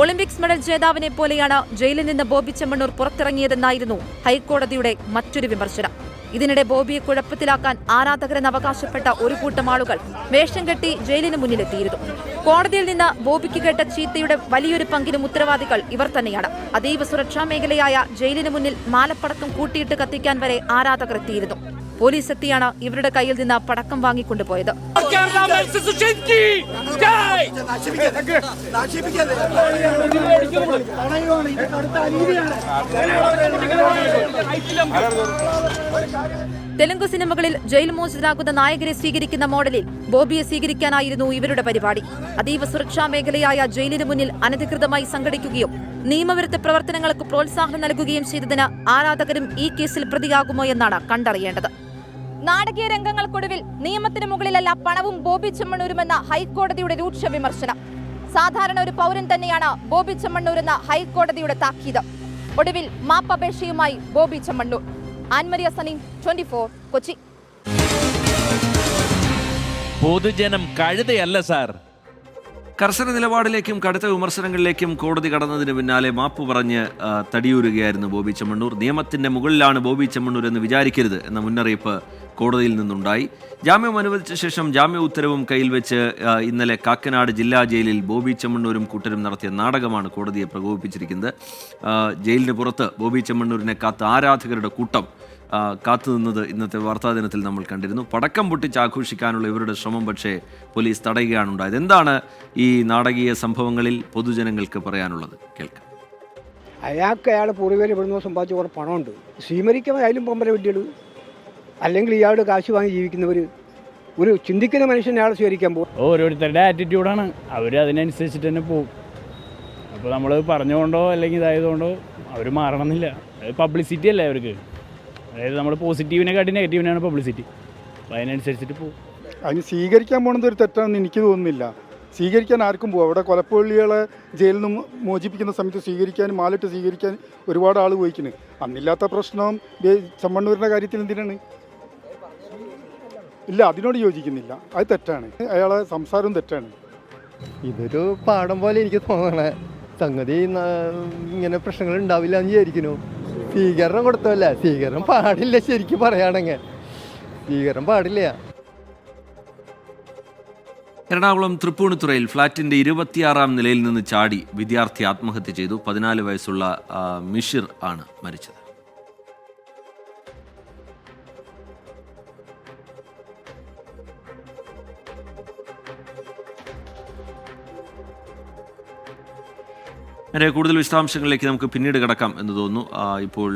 ഒളിമ്പിക്സ് മെഡൽ ജേതാവിനെ പോലെയാണ് ജയിലിൽ നിന്ന് ബോബി ചെമ്മണ്ണൂർ പുറത്തിറങ്ങിയതെന്നായിരുന്നു ഹൈക്കോടതിയുടെ മറ്റൊരു വിമർശനം. ഇതിനിടെ ബോബിയെ കുഴപ്പത്തിലാക്കാൻ ആരാധകരെന്ന് അവകാശപ്പെട്ട ഒരു കൂട്ടം ആളുകൾ വേഷം കെട്ടി ജയിലിന് മുന്നിലെത്തിയിരുന്നു. കോടതിയിൽ നിന്ന് ബോബിക്ക് കേട്ട ചീത്തയുടെ വലിയൊരു പങ്കിനും ഉത്തരവാദികൾ ഇവർ തന്നെയാണ്. അതീവ സുരക്ഷാ മേഖലയായ ജയിലിന് മുന്നിൽ മാലപ്പടക്കം കൂട്ടിയിട്ട് കത്തിക്കാൻ വരെ ആരാധകർ എത്തിയിരുന്നു. പോലീസ് എത്തിയാണ് ഇവരുടെ കയ്യിൽ നിന്ന് പടക്കം വാങ്ങിക്കൊണ്ടുപോയത്. തെലുങ്ക് സിനിമകളിൽ ജയിൽ മോചിതനാകുന്ന നായകരെ സ്വീകരിക്കുന്ന മോഡലിൽ ബോബിയെ സ്വീകരിക്കാനായിരുന്നു ഇവരുടെ പരിപാടി. അതീവ സുരക്ഷാ മേഖലയായ ജയിലിന് മുന്നിൽ അനധികൃതമായി സംഘടിക്കുകയും നിയമവിരുദ്ധ പ്രവർത്തനങ്ങൾക്ക് പ്രോത്സാഹനം നൽകുകയും ചെയ്തതിന് ആരാധകരും ഈ കേസിൽ പ്രതിയാകുമോ എന്നാണ് കണ്ടറിയേണ്ടത്. നാടകീയ രംഗങ്ങൾക്കൊടുവിൽ നിയമത്തിന് മുകളിലല്ല പണവും ബോബി ചെമ്മണ്ണൂരുമെന്ന ഹൈക്കോടതിയുടെ രൂക്ഷ വിമർശനം. സാധാരണ ഒരു പൗരൻ തന്നെയാണ് ബോബി ചെമ്മണ്ണൂരെന്ന ഹൈക്കോടതിയുടെ താക്കീത്. ഒടുവിൽ മാപ്പപേക്ഷയുമായി ബോബി ചെമ്മണ്ണൂർ. ആൻമരിയ സനി, 24, കൊച്ചി. പൊതുജനം കഴുതയല്ല സാർ. കർശന നിലപാടിലേക്കും കടുത്ത വിമർശനങ്ങളിലേക്കും കോടതി കടന്നതിന് പിന്നാലെ മാപ്പ് പറഞ്ഞ് തടിയൂരുകയായിരുന്നു ബോബി ചെമ്മണ്ണൂർ. നിയമത്തിന്റെ മുകളിലാണ് ബോബി ചെമ്മണ്ണൂർ എന്ന് വിചാരിക്കരുത് എന്ന മുന്നറിയിപ്പ് കോടതിയിൽ നിന്നുണ്ടായി. ജാമ്യം അനുവദിച്ച ശേഷം ജാമ്യ ഉത്തരവും കയ്യിൽ വെച്ച് ഇന്നലെ കാക്കനാട് ജില്ലാ ജയിലിൽ ബോബി ചെമ്മണ്ണൂരും കൂട്ടരും നടത്തിയ നാടകമാണ് കോടതിയെ പ്രകോപിപ്പിച്ചിരിക്കുന്നത്. ജയിലിന് പുറത്ത് ബോബി ചെമ്മണ്ണൂരിനെ കാത്ത ആരാധകരുടെ കൂട്ടം കാത്തുനിന്നത് ഇന്നത്തെ വാർത്താദിനത്തിൽ നമ്മൾ കണ്ടിരുന്നു. പടക്കം പൊട്ടിച്ച് ആഘോഷിക്കാനുള്ള ഇവരുടെ ശ്രമം പക്ഷേ പോലീസ് തടയുകയാണ് ഉണ്ടായത്. എന്താണ് ഈ നാടകീയ സംഭവങ്ങളിൽ പൊതുജനങ്ങൾക്ക് പറയാനുള്ളത്? കേൾക്കാം. അയാൾ പൂർവ്വയിൽ ഇവിടുന്ന് സമ്പാദിച്ച കുറേ പണമുണ്ട്. സ്വീകരിക്കുമ്പോൾ അതിലും പമ്പര വിദ്യകൾ. അല്ലെങ്കിൽ ഇയാളുടെ കാശ് വാങ്ങി ജീവിക്കുന്നവർ ഒരു ചിന്തിക്കുന്ന മനുഷ്യനെ അയാൾ സ്വീകരിക്കാൻ പോകും. ഓരോരുത്തരുടെ ആറ്റിറ്റ്യൂഡാണ്. അവർ അതിനനുസരിച്ചിട്ട് തന്നെ പോകും. അപ്പോൾ നമ്മൾ പറഞ്ഞുകൊണ്ടോ അല്ലെങ്കിൽ ഇതായതുകൊണ്ടോ അവർ മാറണമെന്നില്ല. അത് പബ്ലിസിറ്റി അല്ലേ അവർക്ക്. അതായത് നമ്മൾ പോസിറ്റീവിനെക്കാട്ടി നെഗറ്റീവിനാണ് പബ്ലിസിറ്റി. അപ്പോൾ അതിനനുസരിച്ചിട്ട് പോകും. അതിന് സ്വീകരിക്കാൻ പോണത് ഒരു തെറ്റാണെന്ന് എനിക്ക് തോന്നുന്നില്ല. സ്വീകരിക്കാൻ ആർക്കും പോകാം. അവിടെ കൊലപ്പള്ളികളെ ജയിലിൽ നിന്ന് മോചിപ്പിക്കുന്ന സമയത്ത് സ്വീകരിക്കാനും മാലിട്ട് സ്വീകരിക്കാൻ ഒരുപാട് ആൾ പോയിക്കുന്നു. അന്നില്ലാത്ത പ്രശ്നം ചെമ്മണ്ണൂരിൻ്റെ കാര്യത്തിൽ എന്തിനാണ്? ഇല്ല, അതിനോട് യോജിക്കുന്നില്ല. അത് തെറ്റാണ്. അയാളെ സംസാരവും തെറ്റാണ്. ഇതൊരു പാഠം പോലെ എനിക്ക് തോന്നണേ. സംഗതി ഇങ്ങനെ പ്രശ്നങ്ങൾ ഉണ്ടാവില്ല എന്ന് വിചാരിക്കുന്നു. സ്വീകരണം കൊടുത്തല്ല, സ്വീകരണം പാടില്ല. ശരിക്കും പറയുകയാണെങ്കിൽ സ്വീകരണം പാടില്ല. എറണാകുളം തൃപ്പൂണിത്തുറയിൽ ഫ്ളാറ്റിന്റെ 26-ാം നിലയിൽ നിന്ന് ചാടി വിദ്യാർത്ഥി ആത്മഹത്യ ചെയ്തു. 14 വയസ്സുള്ള മിഷിർ ആണ് മരിച്ചത്. കൂടുതൽ വിശദാംശങ്ങളിലേക്ക് നമുക്ക് പിന്നീട് കിടക്കാം എന്ന് തോന്നുന്നു. ഇപ്പോൾ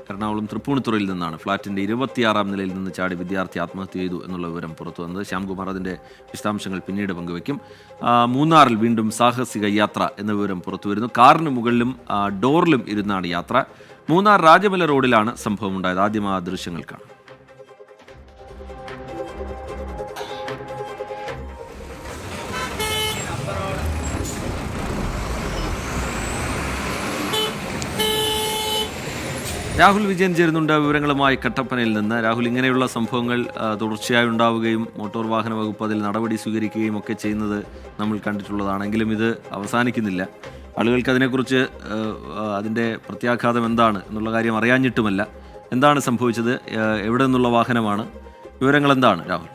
എറണാകുളം തൃപ്പൂണിത്തുറയിൽ നിന്നാണ് ഫ്ളാറ്റിൻ്റെ 26-ാം നിലയിൽ നിന്ന് ചാടി വിദ്യാർത്ഥി ആത്മഹത്യ ചെയ്തു എന്നുള്ള വിവരം പുറത്തു വന്നത്. ശ്യാംകുമാർ അതിൻ്റെ വിശദാംശങ്ങൾ പിന്നീട് പങ്കുവയ്ക്കും. മൂന്നാറിൽ വീണ്ടും സാഹസിക യാത്ര എന്ന വിവരം പുറത്തു വരുന്നു. കാറിന് മുകളിലും ഡോറിലും ഇരുന്നാണ് യാത്ര. മൂന്നാർ രാജമല റോഡിലാണ് സംഭവം ഉണ്ടായത്. ആദ്യം ആ ദൃശ്യങ്ങൾ കാണാം. രാഹുൽ വിജയൻ ചേരുന്നുണ്ട് വിവരങ്ങളുമായി കട്ടപ്പനയിൽ നിന്ന്. രാഹുൽ, ഇങ്ങനെയുള്ള സംഭവങ്ങൾ തുടർച്ചയായി ഉണ്ടാവുകയും മോട്ടോർ വാഹന വകുപ്പ് അതിൽ നടപടി സ്വീകരിക്കുകയും ഒക്കെ ചെയ്യുന്നത് നമ്മൾ കണ്ടിട്ടുള്ളതാണെങ്കിലും ഇത് അവസാനിക്കുന്നില്ല. ആളുകൾക്ക് അതിനെക്കുറിച്ച് അതിൻ്റെ പ്രത്യാഘാതം എന്താണ് എന്നുള്ള കാര്യം അറിയാഞ്ഞിട്ടുമല്ല. എന്താണ് സംഭവിച്ചത്? എവിടെ നിന്നുള്ള വാഹനമാണ്? വിവരങ്ങൾ എന്താണ് രാഹുൽ?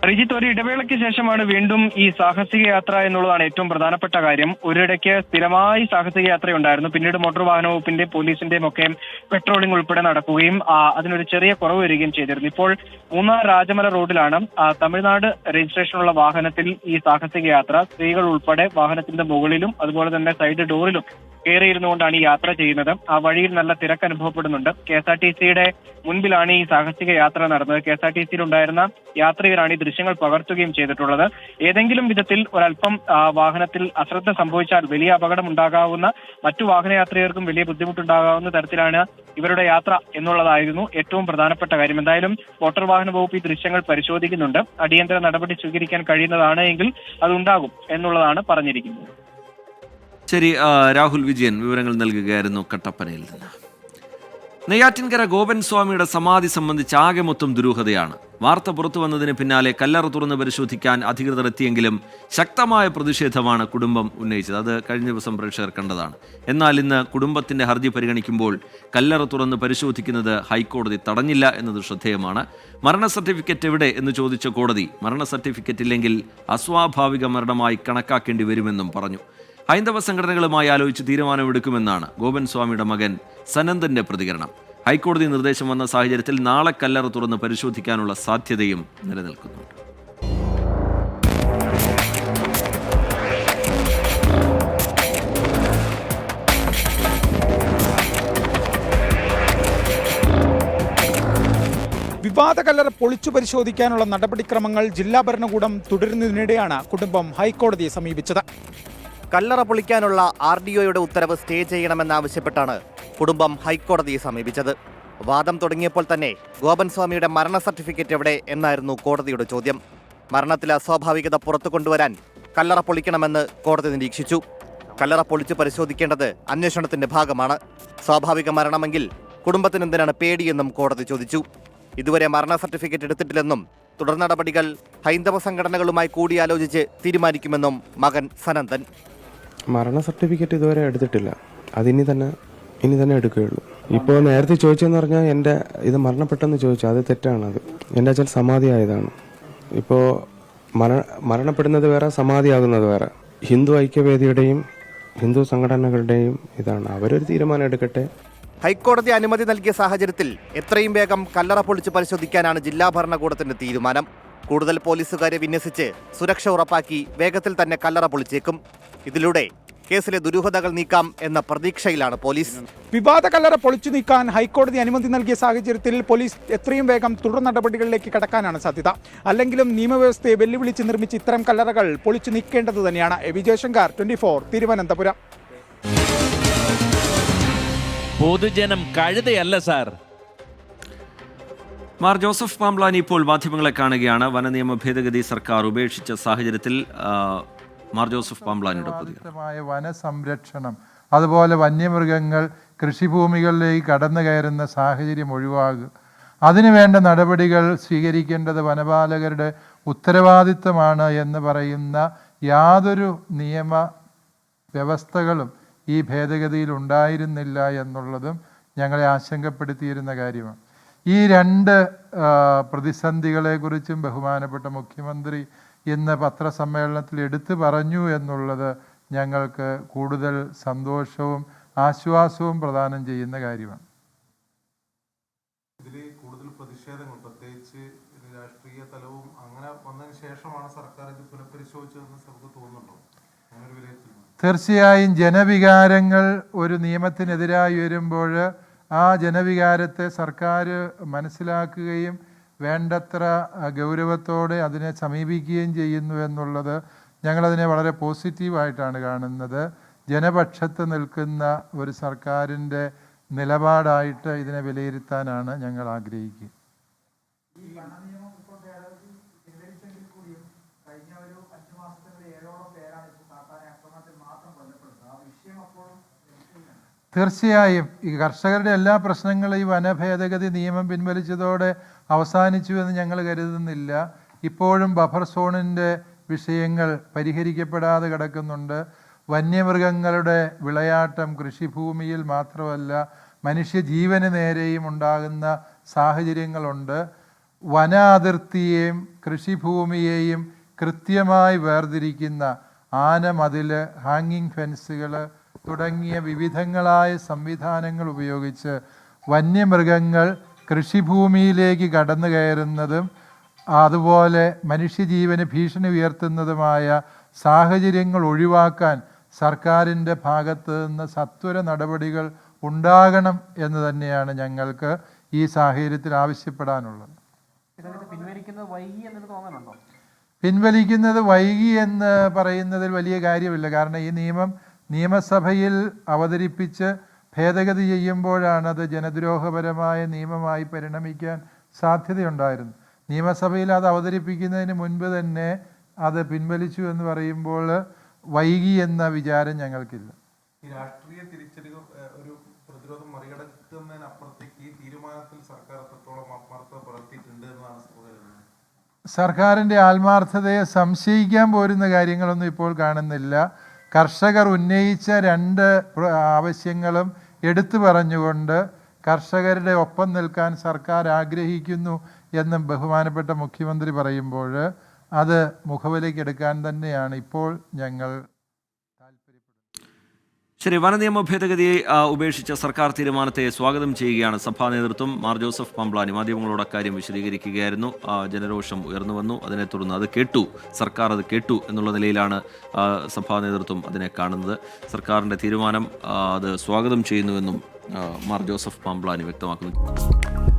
റിജിത്ത്, ഒരു ഇടവേളയ്ക്ക് ശേഷമാണ് വീണ്ടും ഈ സാഹസിക യാത്ര എന്നുള്ളതാണ് ഏറ്റവും പ്രധാനപ്പെട്ട കാര്യം. ഒരിടയ്ക്ക് സ്ഥിരമായി സാഹസിക യാത്രയുണ്ടായിരുന്നു. പിന്നീട് മോട്ടോർ വാഹന വകുപ്പിന്റെ പോലീസിന്റെയും ഒക്കെ പെട്രോളിംഗ് ഉൾപ്പെടെ നടക്കുകയും അതിനൊരു ചെറിയ കുറവ് വരികയും ചെയ്തിരുന്നു. ഇപ്പോൾ മൂന്നാർ രാജമല റോഡിലാണ് തമിഴ്നാട് രജിസ്ട്രേഷനുള്ള വാഹനത്തിൽ ഈ സാഹസിക യാത്ര. സ്ത്രീകൾ ഉൾപ്പെടെ വാഹനത്തിന്റെ മുകളിലും അതുപോലെ തന്നെ സൈഡ് ഡോറിലും കയറിയിരുന്നുകൊണ്ടാണ് ഈ യാത്ര ചെയ്യുന്നത്. ആ വഴിയിൽ നല്ല തിരക്ക് അനുഭവപ്പെടുന്നുണ്ട്. KSRTCയുടെ മുൻപിലാണ് ഈ സാഹസിക യാത്ര നടന്നത്. KSRTCയിൽ ഉണ്ടായിരുന്ന യാത്രികരാണ് ഈ ദൃശ്യങ്ങൾ പകർത്തുകയും ചെയ്തിട്ടുള്ളത്. ഏതെങ്കിലും വിധത്തിൽ ഒരല്പം വാഹനത്തിൽ അശ്രദ്ധ സംഭവിച്ചാൽ വലിയ അപകടം ഉണ്ടാകാവുന്ന, മറ്റു വാഹനയാത്രികർക്കും വലിയ ബുദ്ധിമുട്ടുണ്ടാകാവുന്ന തരത്തിലാണ് ഇവരുടെ യാത്ര എന്നുള്ളതായിരുന്നു ഏറ്റവും പ്രധാനപ്പെട്ട കാര്യം. എന്തായാലും മോട്ടോർ വാഹന വകുപ്പ് ഈ ദൃശ്യങ്ങൾ പരിശോധിക്കുന്നുണ്ട്. അടിയന്തര നടപടി സ്വീകരിക്കാൻ കഴിയുന്നതാണ് എങ്കിൽ അതുണ്ടാകും എന്നുള്ളതാണ് പറഞ്ഞിരിക്കുന്നത്. ശരി, രാഹുൽ വിജയൻ വിവരങ്ങൾ നൽകുകയായിരുന്നു കട്ടപ്പനയിൽ നിന്ന്. നെയ്യാറ്റിൻകര ഗോപൻ സ്വാമിയുടെ സമാധി സംബന്ധിച്ച് ആകെ മൊത്തം ദുരൂഹതയാണ്. വാർത്ത പുറത്തു വന്നതിന് പിന്നാലെ കല്ലറ തുറന്ന് പരിശോധിക്കാൻ അധികൃതർ എത്തിയെങ്കിലും ശക്തമായ പ്രതിഷേധമാണ് കുടുംബം ഉന്നയിച്ചത്. അത് കഴിഞ്ഞ ദിവസം പ്രേക്ഷകർ കണ്ടതാണ്. എന്നാൽ ഇന്ന് കുടുംബത്തിന്റെ ഹർജി പരിഗണിക്കുമ്പോൾ കല്ലറ തുറന്ന് പരിശോധിക്കുന്നത് ഹൈക്കോടതി തടഞ്ഞില്ല എന്നത് ശ്രദ്ധേയമാണ്. മരണ സർട്ടിഫിക്കറ്റ് എവിടെ എന്ന് ചോദിച്ച കോടതി മരണ സർട്ടിഫിക്കറ്റ് ഇല്ലെങ്കിൽ അസ്വാഭാവിക മരണമായി കണക്കാക്കേണ്ടി വരുമെന്നും പറഞ്ഞു. ഹൈന്ദവ സംഘടനകളുമായി ആലോചിച്ച് തീരുമാനമെടുക്കുമെന്നാണ് ഗോപൻ സ്വാമിയുടെ മകൻ സനന്ദന്റെ പ്രതികരണം. ഹൈക്കോടതി നിർദ്ദേശം വന്ന സാഹചര്യത്തിൽ നാളെ കല്ലറ തുറന്ന് പരിശോധിക്കാനുള്ള സാധ്യതയും നിലനിൽക്കുന്നുണ്ട്. വിവാദ കല്ലറ പൊളിച്ചു പരിശോധിക്കാനുള്ള നടപടിക്രമങ്ങൾ ജില്ലാ ഭരണകൂടം തുടരുന്നതിനിടെയാണ് കുടുംബം ഹൈക്കോടതിയെ സമീപിച്ചത്. കല്ലറ പൊളിക്കാനുള്ള RDOയുടെ ഉത്തരവ് സ്റ്റേ ചെയ്യണമെന്നാവശ്യപ്പെട്ടാണ് കുടുംബം ഹൈക്കോടതിയെ സമീപിച്ചത്. വാദം തുടങ്ങിയപ്പോൾ തന്നെ ഗോപൻ സ്വാമിയുടെ മരണ സർട്ടിഫിക്കറ്റ് എവിടെ എന്നായിരുന്നു കോടതിയുടെ ചോദ്യം. മരണത്തിലെ അസ്വാഭാവികത പുറത്തു കൊണ്ടുവരാൻ കല്ലറ പൊളിക്കണമെന്ന് കോടതി നിരീക്ഷിച്ചു. കല്ലറ പൊളിച്ചു പരിശോധിക്കേണ്ടത് അന്വേഷണത്തിന്റെ ഭാഗമാണ്. സ്വാഭാവിക മരണമെങ്കിൽ കുടുംബത്തിന് എന്തിനാണ് പേടിയെന്നും കോടതി ചോദിച്ചു. ഇതുവരെ മരണ സർട്ടിഫിക്കറ്റ് എടുത്തിട്ടില്ലെന്നും തുടർ നടപടികൾ ഹൈന്ദവ സംഘടനകളുമായി കൂടിയാലോചിച്ച് തീരുമാനിക്കുമെന്നും മകൻ സനന്ദൻ. മരണ സർട്ടിഫിക്കറ്റ് ഇതുവരെ എടുത്തിട്ടില്ല. അതിനി തന്നെ എടുക്കുകയുള്ളൂ. ഇപ്പോൾ നേരത്തെ ചോദിച്ചെന്ന് പറഞ്ഞാൽ എൻ്റെ ഇത് മരണപ്പെട്ടെന്ന് ചോദിച്ചു. അത് തെറ്റാണത്. എൻ്റെ അച്ഛൻ സമാധിയായതാണ്. ഇപ്പോൾ മരണപ്പെടുന്നത് വേറെ, സമാധിയാകുന്നത് വേറെ. ഹിന്ദു ഐക്യവേദിയുടെയും ഹിന്ദു സംഘടനകളുടെയും ഇതാണ്. അവരൊരു തീരുമാനം എടുക്കട്ടെ. ഹൈക്കോടതി അനുമതി നൽകിയ സാഹചര്യത്തിൽ എത്രയും വേഗം കല്ലറ പൊളിച്ച് പരിശോധിക്കാനാണ് ജില്ലാ ഭരണകൂടത്തിന്റെ തീരുമാനം. കൂടുതൽ പോലീസുകാരെ വിന്യസിച്ച് സുരക്ഷ ഉറപ്പാക്കി വേഗത്തിൽ തന്നെ കല്ലറ പൊളിച്ചേക്കും. ഇതിലൂടെ കേസിലെ ദുരൂഹതകൾ നീക്കാം എന്ന പ്രതീക്ഷയിലാണ് പോലീസ്. വിവാദ കല്ലറ പൊളിച്ചു നീക്കാൻ ഹൈക്കോടതി അനുമതി നൽകിയ സാഹചര്യത്തിൽ പോലീസ് എത്രയും വേഗം തുടർ നടപടികളിലേക്ക് കടക്കാനാണ് സാധ്യത. അല്ലെങ്കിലും നിയമവ്യവസ്ഥയെ വെല്ലുവിളിച്ച് നിർമ്മിച്ച ഇത്തരം കല്ലറകൾ പൊളിച്ചു നീക്കേണ്ടത് തന്നെയാണ്. വിജയശങ്കർ, 24, തിരുവനന്തപുരം. പൊതുജനം കഴുതയല്ല സാർ. മാർ ജോസഫ് പാംബ്ലാനി ഇപ്പോൾ മാധ്യമങ്ങളെ കാണുകയാണ്. വനനിയമ ഭേദഗതി സർക്കാർ ഉപേക്ഷിച്ച സാഹചര്യത്തിൽ മാർ ജോസഫ് പാംബ്ലാനിയുടെ പ്രതികരണം. വനസംരക്ഷണം, അതുപോലെ വന്യമൃഗങ്ങൾ കൃഷിഭൂമികളിലേക്ക് കടന്നു കയറുന്ന സാഹചര്യം ഒഴിവാകുക, അതിനുവേണ്ട നടപടികൾ സ്വീകരിക്കേണ്ടത് വനപാലകരുടെ ഉത്തരവാദിത്തമാണ് എന്ന് പറയുന്ന യാതൊരു നിയമ വ്യവസ്ഥകളും ഈ ഭേദഗതിയിൽ ഉണ്ടായിരുന്നില്ല എന്നുള്ളതും ഞങ്ങളെ ആശങ്കപ്പെടുത്തിയിരുന്ന കാര്യമാണ്. ഈ രണ്ട് പ്രതിസന്ധികളെക്കുറിച്ചും ബഹുമാനപ്പെട്ട മുഖ്യമന്ത്രി ഇന്ന് പത്രസമ്മേളനത്തിൽ എടുത്തു പറഞ്ഞു എന്നുള്ളത് ഞങ്ങൾക്ക് കൂടുതൽ സന്തോഷവും ആശ്വാസവും പ്രദാനം ചെയ്യുന്ന കാര്യമാണ്. ഇതിൽ കൂടുതൽ പ്രതിഷേധങ്ങൾ, പ്രത്യേകിച്ച് രാഷ്ട്രീയ തലവും അങ്ങനെ വന്നതിന് ശേഷമാണ് സർക്കാർ ഇത് പുനഃപരിശോധിച്ചതെന്ന് നമുക്ക് തോന്നുന്നുണ്ടോ? അങ്ങനെ ഒരു വിലയിരുത്തൽ. തീർച്ചയായും ജനവികാരങ്ങൾ ഒരു നിയമത്തിനെതിരായി വരുമ്പോൾ ആ ജനവികാരത്തെ സർക്കാർ മനസ്സിലാക്കുകയും വേണ്ടത്ര ഗൗരവത്തോടെ അതിനെ സമീപിക്കുകയും ചെയ്യുന്നു എന്നുള്ളത് ഞങ്ങളതിനെ വളരെ പോസിറ്റീവായിട്ടാണ് കാണുന്നത്. ജനപക്ഷത്ത് നിൽക്കുന്ന ഒരു സർക്കാരിൻ്റെ നിലപാടായിട്ട് ഇതിനെ വിലയിരുത്താനാണ് ഞങ്ങൾ ആഗ്രഹിക്കുക. തീർച്ചയായും ഈ കർഷകരുടെ എല്ലാ പ്രശ്നങ്ങളും ഈ വനഭേദഗതി നിയമം പിൻവലിച്ചതോടെ അവസാനിച്ചു എന്ന് ഞങ്ങൾ കരുതുന്നില്ല. ഇപ്പോഴും ബഫർ സോണിൻ്റെ വിഷയങ്ങൾ പരിഹരിക്കപ്പെടാതെ കിടക്കുന്നുണ്ട്. വന്യമൃഗങ്ങളുടെ വിളയാട്ടം കൃഷിഭൂമിയിൽ മാത്രമല്ല മനുഷ്യജീവന് നേരെയും ഉണ്ടാകുന്ന സാഹചര്യങ്ങളുണ്ട്. വന അതിർത്തിയെയും കൃഷിഭൂമിയെയും കൃത്യമായി വേർതിരിക്കുന്ന ആനമതിൽ, ഹാങ്ങിങ് ഫെൻസുകൾ തുടങ്ങിയ വിവിധങ്ങളായ സംവിധാനങ്ങൾ ഉപയോഗിച്ച് വന്യമൃഗങ്ങൾ കൃഷിഭൂമിയിലേക്ക് കടന്നു കയറുന്നതും അതുപോലെ മനുഷ്യജീവന് ഭീഷണി ഉയർത്തുന്നതുമായ സാഹചര്യങ്ങൾ ഒഴിവാക്കാൻ സർക്കാരിൻ്റെ ഭാഗത്ത് നിന്ന് സത്വര നടപടികൾ ഉണ്ടാകണം എന്ന് തന്നെയാണ് ഞങ്ങൾക്ക് ഈ സാഹചര്യത്തിൽ ആവശ്യപ്പെടാനുള്ളത്. പിൻവലിക്കുന്നത് വൈകി എന്ന് പറയുന്നതിൽ വലിയ കാര്യമില്ല. കാരണം ഈ നിയമം നിയമസഭയിൽ അവതരിപ്പിച്ച് ഭേദഗതി ചെയ്യുമ്പോഴാണ് അത് ജനദ്രോഹപരമായ നിയമമായി പരിണമിക്കാൻ സാധ്യതയുണ്ടായിരുന്നു. നിയമസഭയിൽ അത് അവതരിപ്പിക്കുന്നതിന് മുൻപ് തന്നെ അത് പിൻവലിച്ചു എന്ന് പറയുമ്പോൾ വൈകി എന്ന വിചാരം ഞങ്ങൾക്കില്ല. ഈ രാഷ്ട്രീയ തിരിച്ചടികൾ ഒരു പ്രതിരോധം മറികടക്കുന്നതിനപ്പുറത്തേക്ക് ഈ തീരുമാനത്തിൽ സർക്കാർ എത്രത്തോളം ആത്മാർത്ഥത പുലർത്തിയിട്ടുണ്ട് എന്നാണ് സർക്കാരിൻ്റെ ആത്മാർത്ഥതയെ സംശയിക്കാൻ പോരുന്ന കാര്യങ്ങളൊന്നും ഇപ്പോൾ കാണുന്നില്ല. കർഷകർ ഉന്നയിച്ച രണ്ട് ആവശ്യങ്ങളും എടുത്തു പറഞ്ഞുകൊണ്ട് കർഷകരുടെ ഒപ്പം നിൽക്കാൻ സർക്കാർ ആഗ്രഹിക്കുന്നു എന്നും ബഹുമാനപ്പെട്ട മുഖ്യമന്ത്രി പറയുമ്പോൾ അത് മുഖവിലേക്ക് എടുക്കാൻ തന്നെയാണ് ഇപ്പോൾ ഞങ്ങൾ ശരി. വനനിയമ ഭേദഗതി ഉപേക്ഷിച്ച സർക്കാർ തീരുമാനത്തെ സ്വാഗതം ചെയ്യുകയാണ് സഭാ നേതൃത്വം. മാർ ജോസഫ് പാംബ്ലാനി മാധ്യമങ്ങളോട് അക്കാര്യം വിശദീകരിക്കുകയായിരുന്നു. ജനരോഷം ഉയർന്നു വന്നു, അതിനെ തുടർന്ന് അത് കേട്ടു, സർക്കാർ അത് കേട്ടു എന്നുള്ള നിലയിലാണ് സഭാ നേതൃത്വം അതിനെ കാണുന്നത്. സർക്കാരിൻ്റെ തീരുമാനം അത് സ്വാഗതം ചെയ്യുന്നുവെന്നും മാർ ജോസഫ് പാംബ്ലാനി വ്യക്തമാക്കുന്നു.